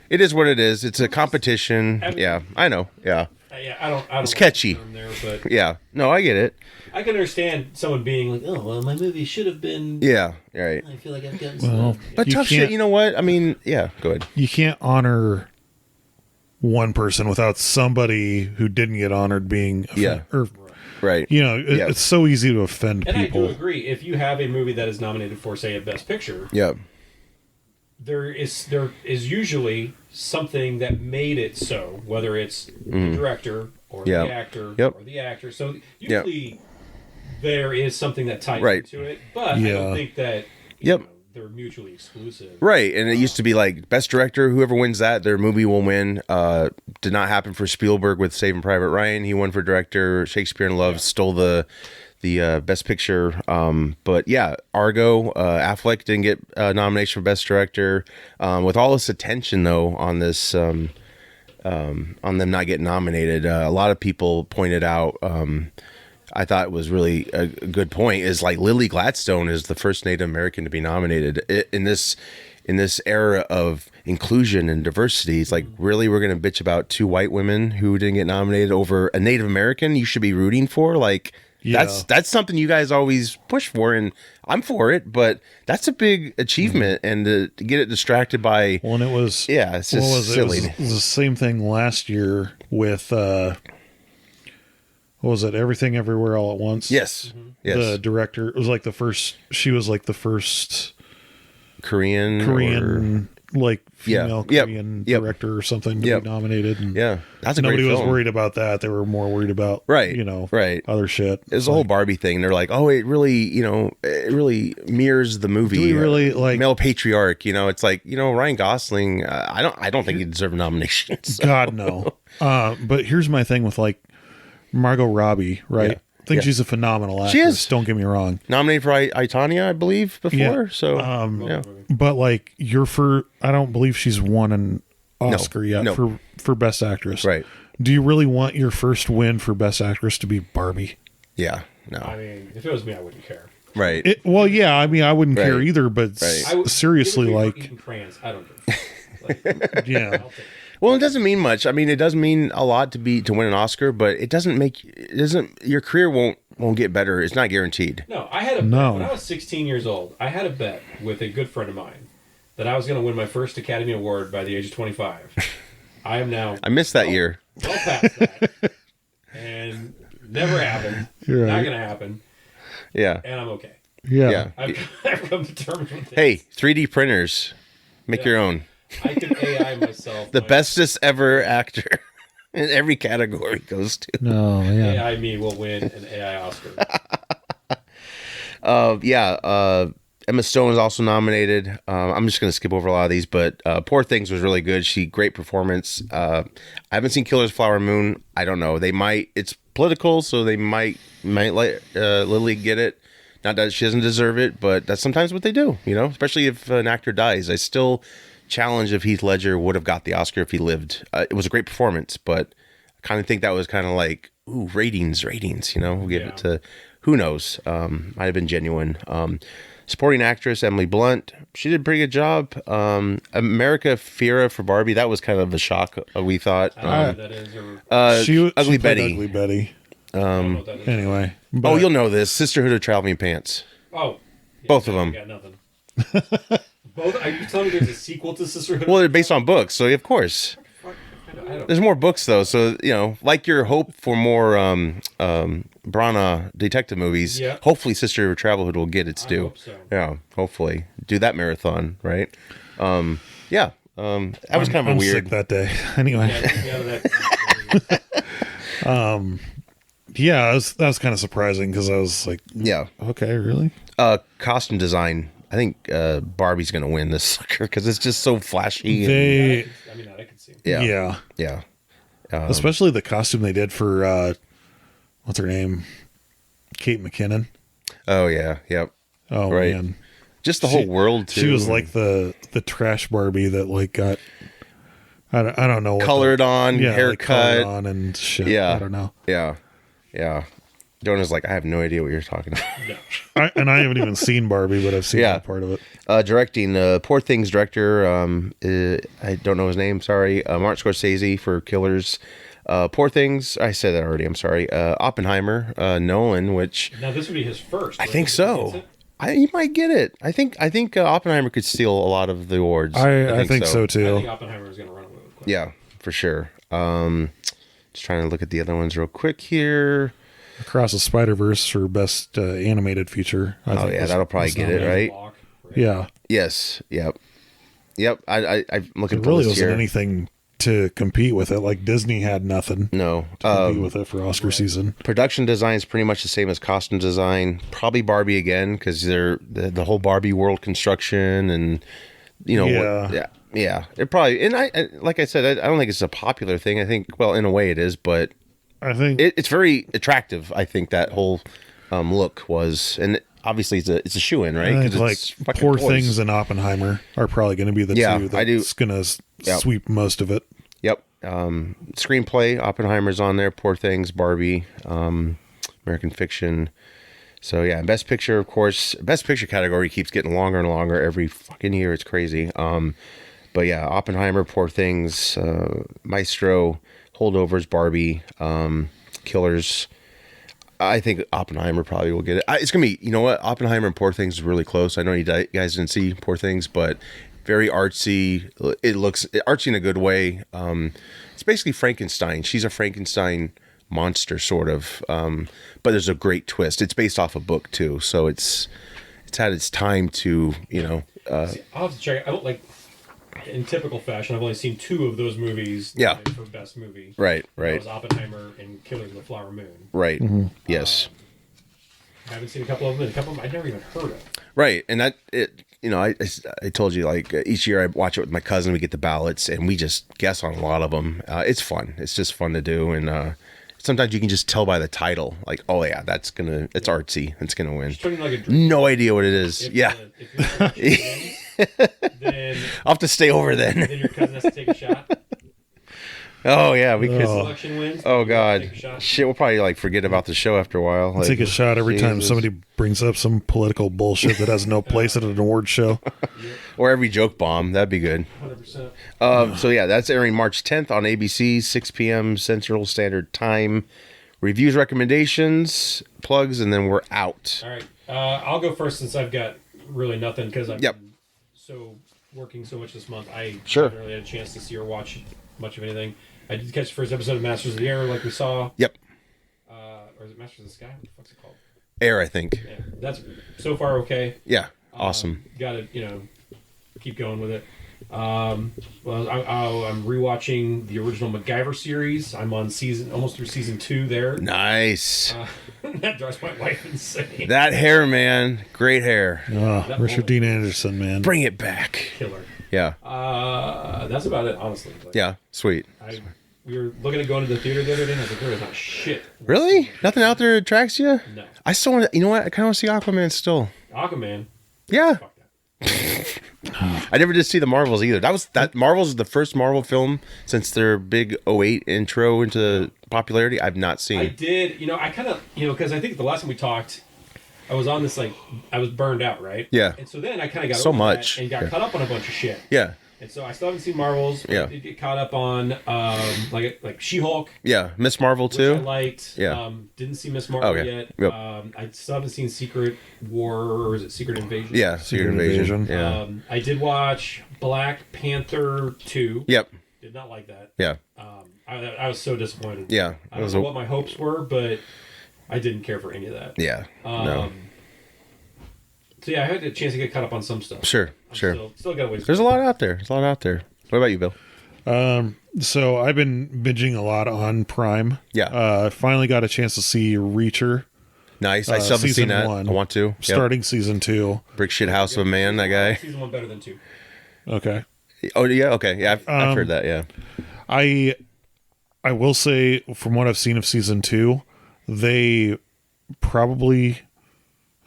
It is what it is. It's a competition. I know. Yeah. I don't. It's catchy. There, but yeah. No, I get it. I can understand someone being like, "Oh, well, my movie should have been." Yeah. Right. I feel like I've gotten snubbed. But tough shit. You know what? I mean, yeah. Go ahead. You can't honor one person without somebody who didn't get honored being. Right. It's so easy to offend and people. I do agree. If you have a movie that is nominated for, say, a Best Picture, there is usually something that made it so, whether it's the director or the actor or the actor. So usually there is something that ties into it, but I don't think that you know, they're mutually exclusive. Right, and it used to be like best director, whoever wins that, their movie will win. Did not happen for Spielberg with Saving Private Ryan. He won for director. Shakespeare in Love stole the best picture. But yeah, Argo, Affleck didn't get a nomination for best director. With all this attention though on this, on them not getting nominated, a lot of people pointed out. I thought it was really a good point is like Lily Gladstone is the first Native American to be nominated in this era of inclusion and diversity. It's like, really, we're going to bitch about 2 white women who didn't get nominated over a Native American you should be rooting for? Like, that's something you guys always push for, and I'm for it, but that's a big achievement, and to get it distracted by... Well, and it was... Yeah, it's just silly. It was the same thing last year with... what was it? Everything Everywhere All at Once? Yes. Yes. The director, it was like the first... She was like the first... Korean like female Korean director or something to be nominated. And that's a nobody great was film. worried about that. They were more worried about other shit. It's a whole Barbie thing. They're like, oh, it really mirrors the movie. Do we really like male patriarch? It's like, Ryan Gosling. I don't think he deserved a nomination. So. God no. But here's my thing with like Margot Robbie, right? I think she's a phenomenal actress. She is. Don't get me wrong. Nominated for I, Tonya, I believe, before. Yeah. So, But like I don't believe she's won an Oscar yet for Best Actress. Right. Do you really want your first win for Best Actress to be Barbie? Yeah. No. I mean, if it was me, I wouldn't care. Right. I mean, I wouldn't care either, but seriously, like... crayons, I don't care. Yeah. Well, it doesn't mean much. I mean, it does mean a lot to win an Oscar, but your career won't get better. It's not guaranteed. No, I had a bet when I was 16 years old. I had a bet with a good friend of mine that I was going to win my first Academy Award by the age of 25. I am now. I missed that year. Well past that, and never happened. You're not right. going to happen. Yeah. And I'm okay. Yeah. I've come to terms with this. Hey, 3D printers, make your own. I can AI myself. The bestest ever actor in every category goes to. No, yeah. AI me will win an AI Oscar. Emma Stone is also nominated. I'm just going to skip over a lot of these, but Poor Things was really good. Great performance. I haven't seen Killers Flower Moon. I don't know. They might. It's political, so they might let Lily get it. Not that she doesn't deserve it, but that's sometimes what they do. Especially if an actor dies. I still challenge if Heath Ledger would have got the Oscar if he lived. It was a great performance, but I kind of think that was kind of like, ooh, ratings. We'll give it to, who knows? Might have been genuine. Supporting actress Emily Blunt, she did a pretty good job. America Ferrera for Barbie, that was kind of a shock. We thought. I don't know who that is. She Ugly played Betty. Ugly Betty. I don't know what that is. Anyway. Oh, you'll know this. Sisterhood of Traveling Pants. Oh. Yeah, Both of them. I got nothing. Both? Are you telling me there's a sequel to Sisterhood? Well, they're based on books, so of course. I don't. There's more books though, so like your hope for more Brana detective movies. Yeah. Hopefully, Sister of Travelhood will get its due. Hope so. Yeah, hopefully do that marathon, right? That was kind of I'm weird. sick that day. Anyway. That was kind of surprising because I was like, okay, really? Costume design. I think Barbie's gonna win this sucker because it's just so flashy. I can see. Yeah. Especially the costume they did for what's her name, Kate McKinnon. Oh yeah, yep. Oh right. Man, just the whole world too. She was like the trash Barbie that like got I don't know what colored on, haircut, like colored on and shit. Yeah, I don't know. Yeah. Jonah's like, I have no idea what you're talking about. I haven't even seen Barbie, but I've seen that part of it. Directing, Poor Things director, I don't know his name, sorry. Martin Scorsese for Killers. Poor Things, I said that already, I'm sorry. Oppenheimer, Nolan, which... Now this would be his first. I think so. He might get it. I think Oppenheimer could steal a lot of the awards. I think so too. I think Oppenheimer is going to run away with it. Yeah, for sure. Just trying to look at the other ones real quick here. Across the Spider-Verse for best animated feature. That'll probably get it, right? Yeah. Yes. Yep. Yep. I'm looking. There really wasn't anything to compete with it. Like Disney had nothing. No. To compete with it for Oscar season. Production design is pretty much the same as costume design. Probably Barbie again because they're the whole Barbie world construction and yeah. It probably and like I said, I don't think it's a popular thing. I think in a way it is, but I think it's very attractive. I think that whole look was and. Obviously, it's a shoe-in, right? I think like Poor Things and Oppenheimer are probably going to be the two that's going to sweep most of it. Yep. Screenplay, Oppenheimer's on there. Poor Things, Barbie, American Fiction. So yeah, Best Picture, of course. Best Picture category keeps getting longer and longer every fucking year. It's crazy. But yeah, Oppenheimer, Poor Things, Maestro, Holdovers, Barbie, Killers. I think Oppenheimer probably will get it. It's going to be, you know what? Oppenheimer and Poor Things is really close. I know you guys didn't see Poor Things, but very artsy. It looks artsy in a good way. It's basically Frankenstein. She's a Frankenstein monster, sort of. But there's a great twist. It's based off a book, too. So it's had its time to, See, I'll have to check. I don't like... In typical fashion, I've only seen 2 of those movies. For best movie. Right. That was Oppenheimer and Killers of the Flower Moon. Right. Mm-hmm. Yes. I haven't seen a couple of them. And a couple of them I'd never even heard of. Right, and I told you like each year I watch it with my cousin. We get the ballots and we just guess on a lot of them. It's fun. It's just fun to do, and sometimes you can just tell by the title, like, oh yeah, it's artsy. It's gonna win. No idea what it is. If then I'll have to stay over then. Then your cousin has to take a shot. Oh yeah, because selection wins. Oh god, shit, we'll probably like forget about the show after a while. Like, take a shot every time somebody brings up some political bullshit that has no place at an award show, or every joke bomb. That'd be good. 100%. So yeah, that's airing March 10th on ABC, 6 p.m. Central Standard Time. Reviews, recommendations, plugs, and then we're out. All right, I'll go first since I've got really nothing because I've been working so much this month. I haven't really had a chance to see or watch much of anything. I did catch the first episode of Masters of the Air, like we saw. Yep. Or is it Masters of the Sky? What the fuck's it called? Air, I think. Yeah, that's so far okay. Yeah, awesome. Got to keep going with it. I'm rewatching the original MacGyver series. I'm on almost through season 2 there. Nice. That drives my wife insane. That hair, man, great hair. Richard Dean Anderson, man, bring it back. Killer. Yeah. That's about it, honestly. Yeah, sweet. We were looking at going to the theater the other day, and I was like, there is not shit. Really? Nothing out there attracts you? No. I still want to, you know what? I kind of want to see Aquaman still. Aquaman? Yeah. Fuck that. I never did see the Marvels either. Marvels is the first Marvel film since their big 2008 intro into popularity I've not seen. I did, I kind of, because I think the last time we talked, I was on this, I was burned out, right? Yeah. And so then I kind of got so over much that and got caught up on a bunch of shit. Yeah. And so I still haven't seen Marvels. Yeah. I did get caught up on like She-Hulk. Yeah, Miss Marvel too. Which I liked. Yeah. Didn't see Miss Marvel yet. Yep. I still haven't seen Secret War, or is it Secret Invasion? Yeah, Secret Invasion. Yeah. I did watch Black Panther 2. Yep. Did not like that. Yeah. I was so disappointed. Yeah. I don't know what my hopes were, but I didn't care for any of that. Yeah. No. So yeah, I had a chance to get caught up on some stuff. Sure. Still got ways. There's a lot out there. What about you, Bill? So I've been binging a lot on Prime. Yeah. I finally got a chance to see Reacher. Nice. I still haven't seen that. 1, I want to. Starting season 2. Brick shit house of a man, that guy. Season 1 better than 2. Okay. Oh yeah. Okay. Yeah. I've heard that. Yeah. I will say, from what I've seen of season 2, they probably,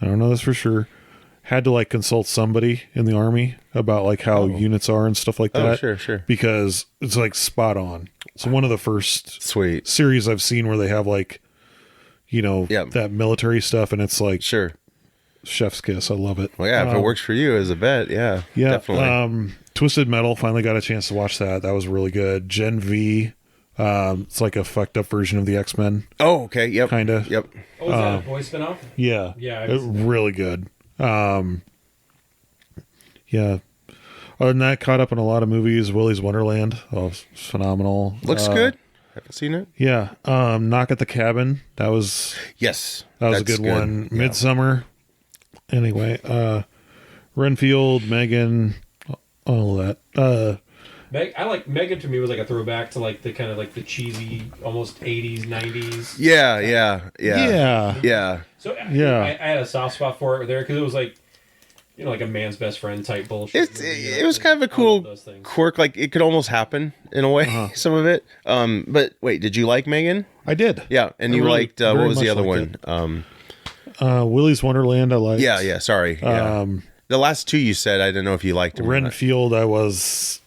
I don't know this for sure, had to consult somebody in the Army about how units are and stuff like that. Oh, sure. Because it's spot on. It's one of the first sweet series I've seen where they have that military stuff, and it's sure, chef's kiss. I love it. Well, yeah, if it works for you as a vet, yeah, definitely. Twisted Metal, finally got a chance to watch that. That was really good. Gen V, it's like a fucked up version of the X-Men. Oh, okay, yep, kind of. Yep. Oh, is that a boy spinoff? Yeah, really good. Yeah. Other than that, caught up in a lot of movies. Willy's Wonderland, it's phenomenal. Looks good. Haven't seen it. Yeah. Knock at the Cabin. That was a good one. Yeah. Midsummer. Anyway, Renfield, Megan, all that. I like Megan. To me, was like a throwback to like the kind of like the cheesy, almost 80s, 90s. Yeah. So I had a soft spot for it there because it was like, you know, like a man's best friend type bullshit. It was kind of a cool quirk. Like it could almost happen in a way. Some of it. But wait, did you like Megan? I did. Yeah, and you liked what was the other one? Willy's Wonderland. I liked. Yeah. Sorry. Yeah. The last two you said, I didn't know if you liked them. Renfield, I was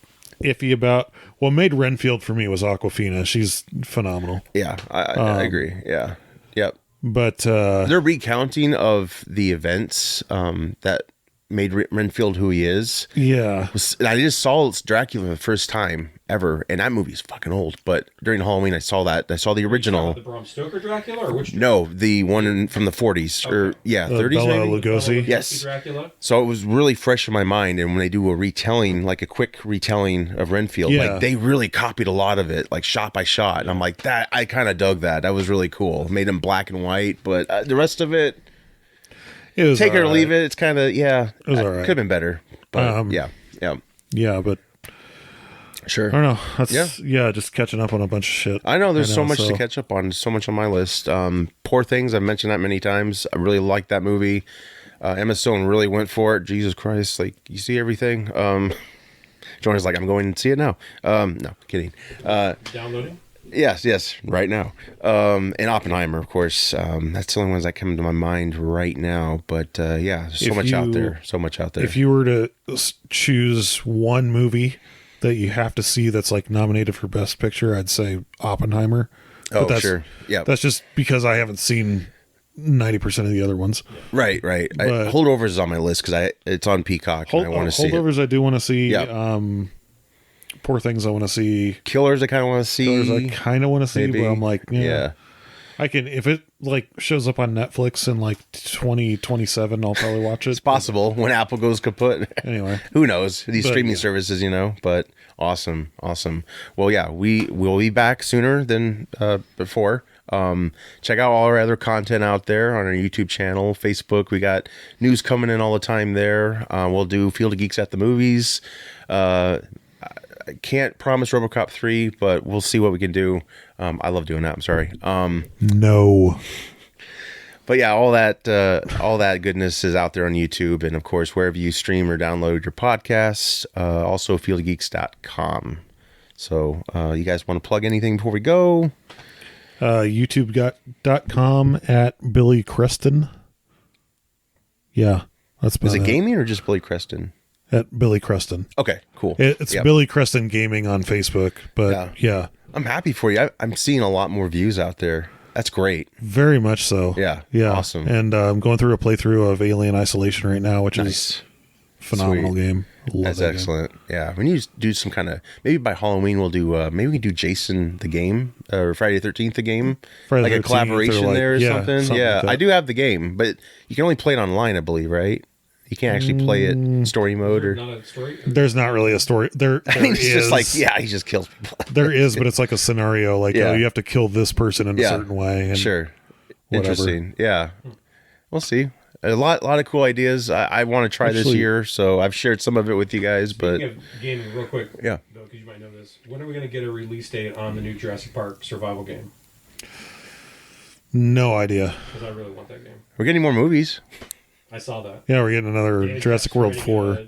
iffy about. What made Renfield for me was Awkwafina. She's phenomenal. Yeah, I agree. Yeah. Yep. But their recounting of the events that made Renfield who he is. Yeah. I just saw Dracula the first time ever, and that movie's fucking old. But during Halloween, I saw that. I saw the original. The Bram Stoker Dracula, or which? No, the one from the 40s or 30s. Bela maybe? Lugosi. Yes. Dracula. So it was really fresh in my mind, and when they do a retelling, like a quick retelling of Renfield, like they really copied a lot of it, like shot by shot. And I'm like, that I kind of dug that. That was really cool. Made them black and white, but the rest of it. It was take it or leave it. It's kind of It was all right. Could have been better, but yeah. But sure. I don't know. That's just catching up on a bunch of shit. I know there's so much to catch up on. So much on my list. Poor Things. I've mentioned that many times. I really liked that movie. Emma Stone really went for it. Jesus Christ! Like you see everything. Jonah's like, I'm going to see it now. No, kidding. Downloading. Yes, right now. And Oppenheimer, of course. That's the only ones that come to my mind right now. But there's so much out there. So much out there. If you were to choose one movie that you have to see that's like nominated for Best Picture, I'd say Oppenheimer. But sure. Yeah. That's just because I haven't seen 90% of the other ones. Right. Holdovers is on my list because it's on Peacock and I want to see it. Holdovers I do want to see. Yeah. Poor Things I want to see. Killers I kind of want to see. Maybe. But I'm like, yeah. I can, if it like shows up on Netflix in like 2027, I'll probably watch it. It's possible when Apple goes kaput. Anyway, who knows? These streaming services, but awesome. Well, yeah, we will be back sooner than before. Check out all our other content out there on our YouTube channel, Facebook. We got news coming in all the time there. We'll do Field of Geeks at the movies. I can't promise RoboCop 3, but we'll see what we can do. I love doing that. I'm sorry. No. But yeah, all that goodness is out there on YouTube, and of course wherever you stream or download your podcasts. Also fieldofgeeks.com. So you guys want to plug anything before we go? YouTube.com at Billy Creston. Yeah, that's about it. Is it gaming or just Billy Creston? At Billy Creston. Okay, cool. It's Billy Creston Gaming on Facebook, but yeah. I'm happy for you. I'm seeing a lot more views out there. That's great. Very much so. Yeah. Awesome. And I'm going through a playthrough of Alien Isolation right now, which is a phenomenal game. That's excellent. Game. Yeah. We need to do some kind of, maybe by Halloween we'll do, maybe we can do Jason the game, or Friday the 13th the game. Friday like a collaboration there or something. Yeah. Like I do have the game, but you can only play it online, I believe, right? You can't actually play it in story mode, or there's not really a story. There it's just like he just kills people. There is, but it's like a scenario, like you have to kill this person in a certain way. And sure, interesting. Yeah, we'll see. A lot of cool ideas. I want to try this year, so I've shared some of it with you guys. But speaking of gaming, real quick, yeah, because you might know this. When are we going to get a release date on the new Jurassic Park survival game? No idea. Because I really want that game. We're getting more movies. I saw that. Yeah, we're getting another Jurassic World 4.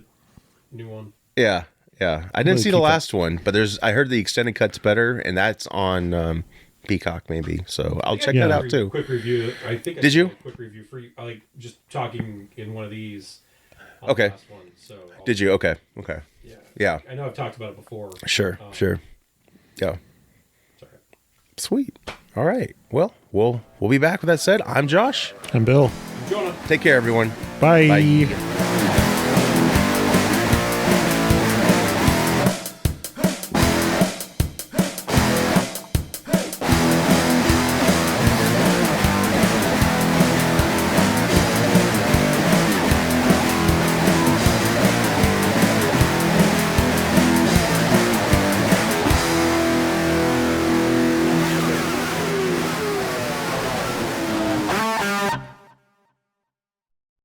New one. Yeah. I didn't see the last one, but I heard the extended cut's better, and that's on Peacock maybe. So I'll check that out too. Quick review. I think. Did you? A quick review for you. I like just talking in one of these. Okay. The last one, so did you? Okay. Yeah. I know I've talked about it before. Sure. Yeah. Sorry. Sweet. All right. Well, we'll be back with that said. I'm Josh. I'm Bill. I'm Jonah. Take care, everyone. Bye. Bye.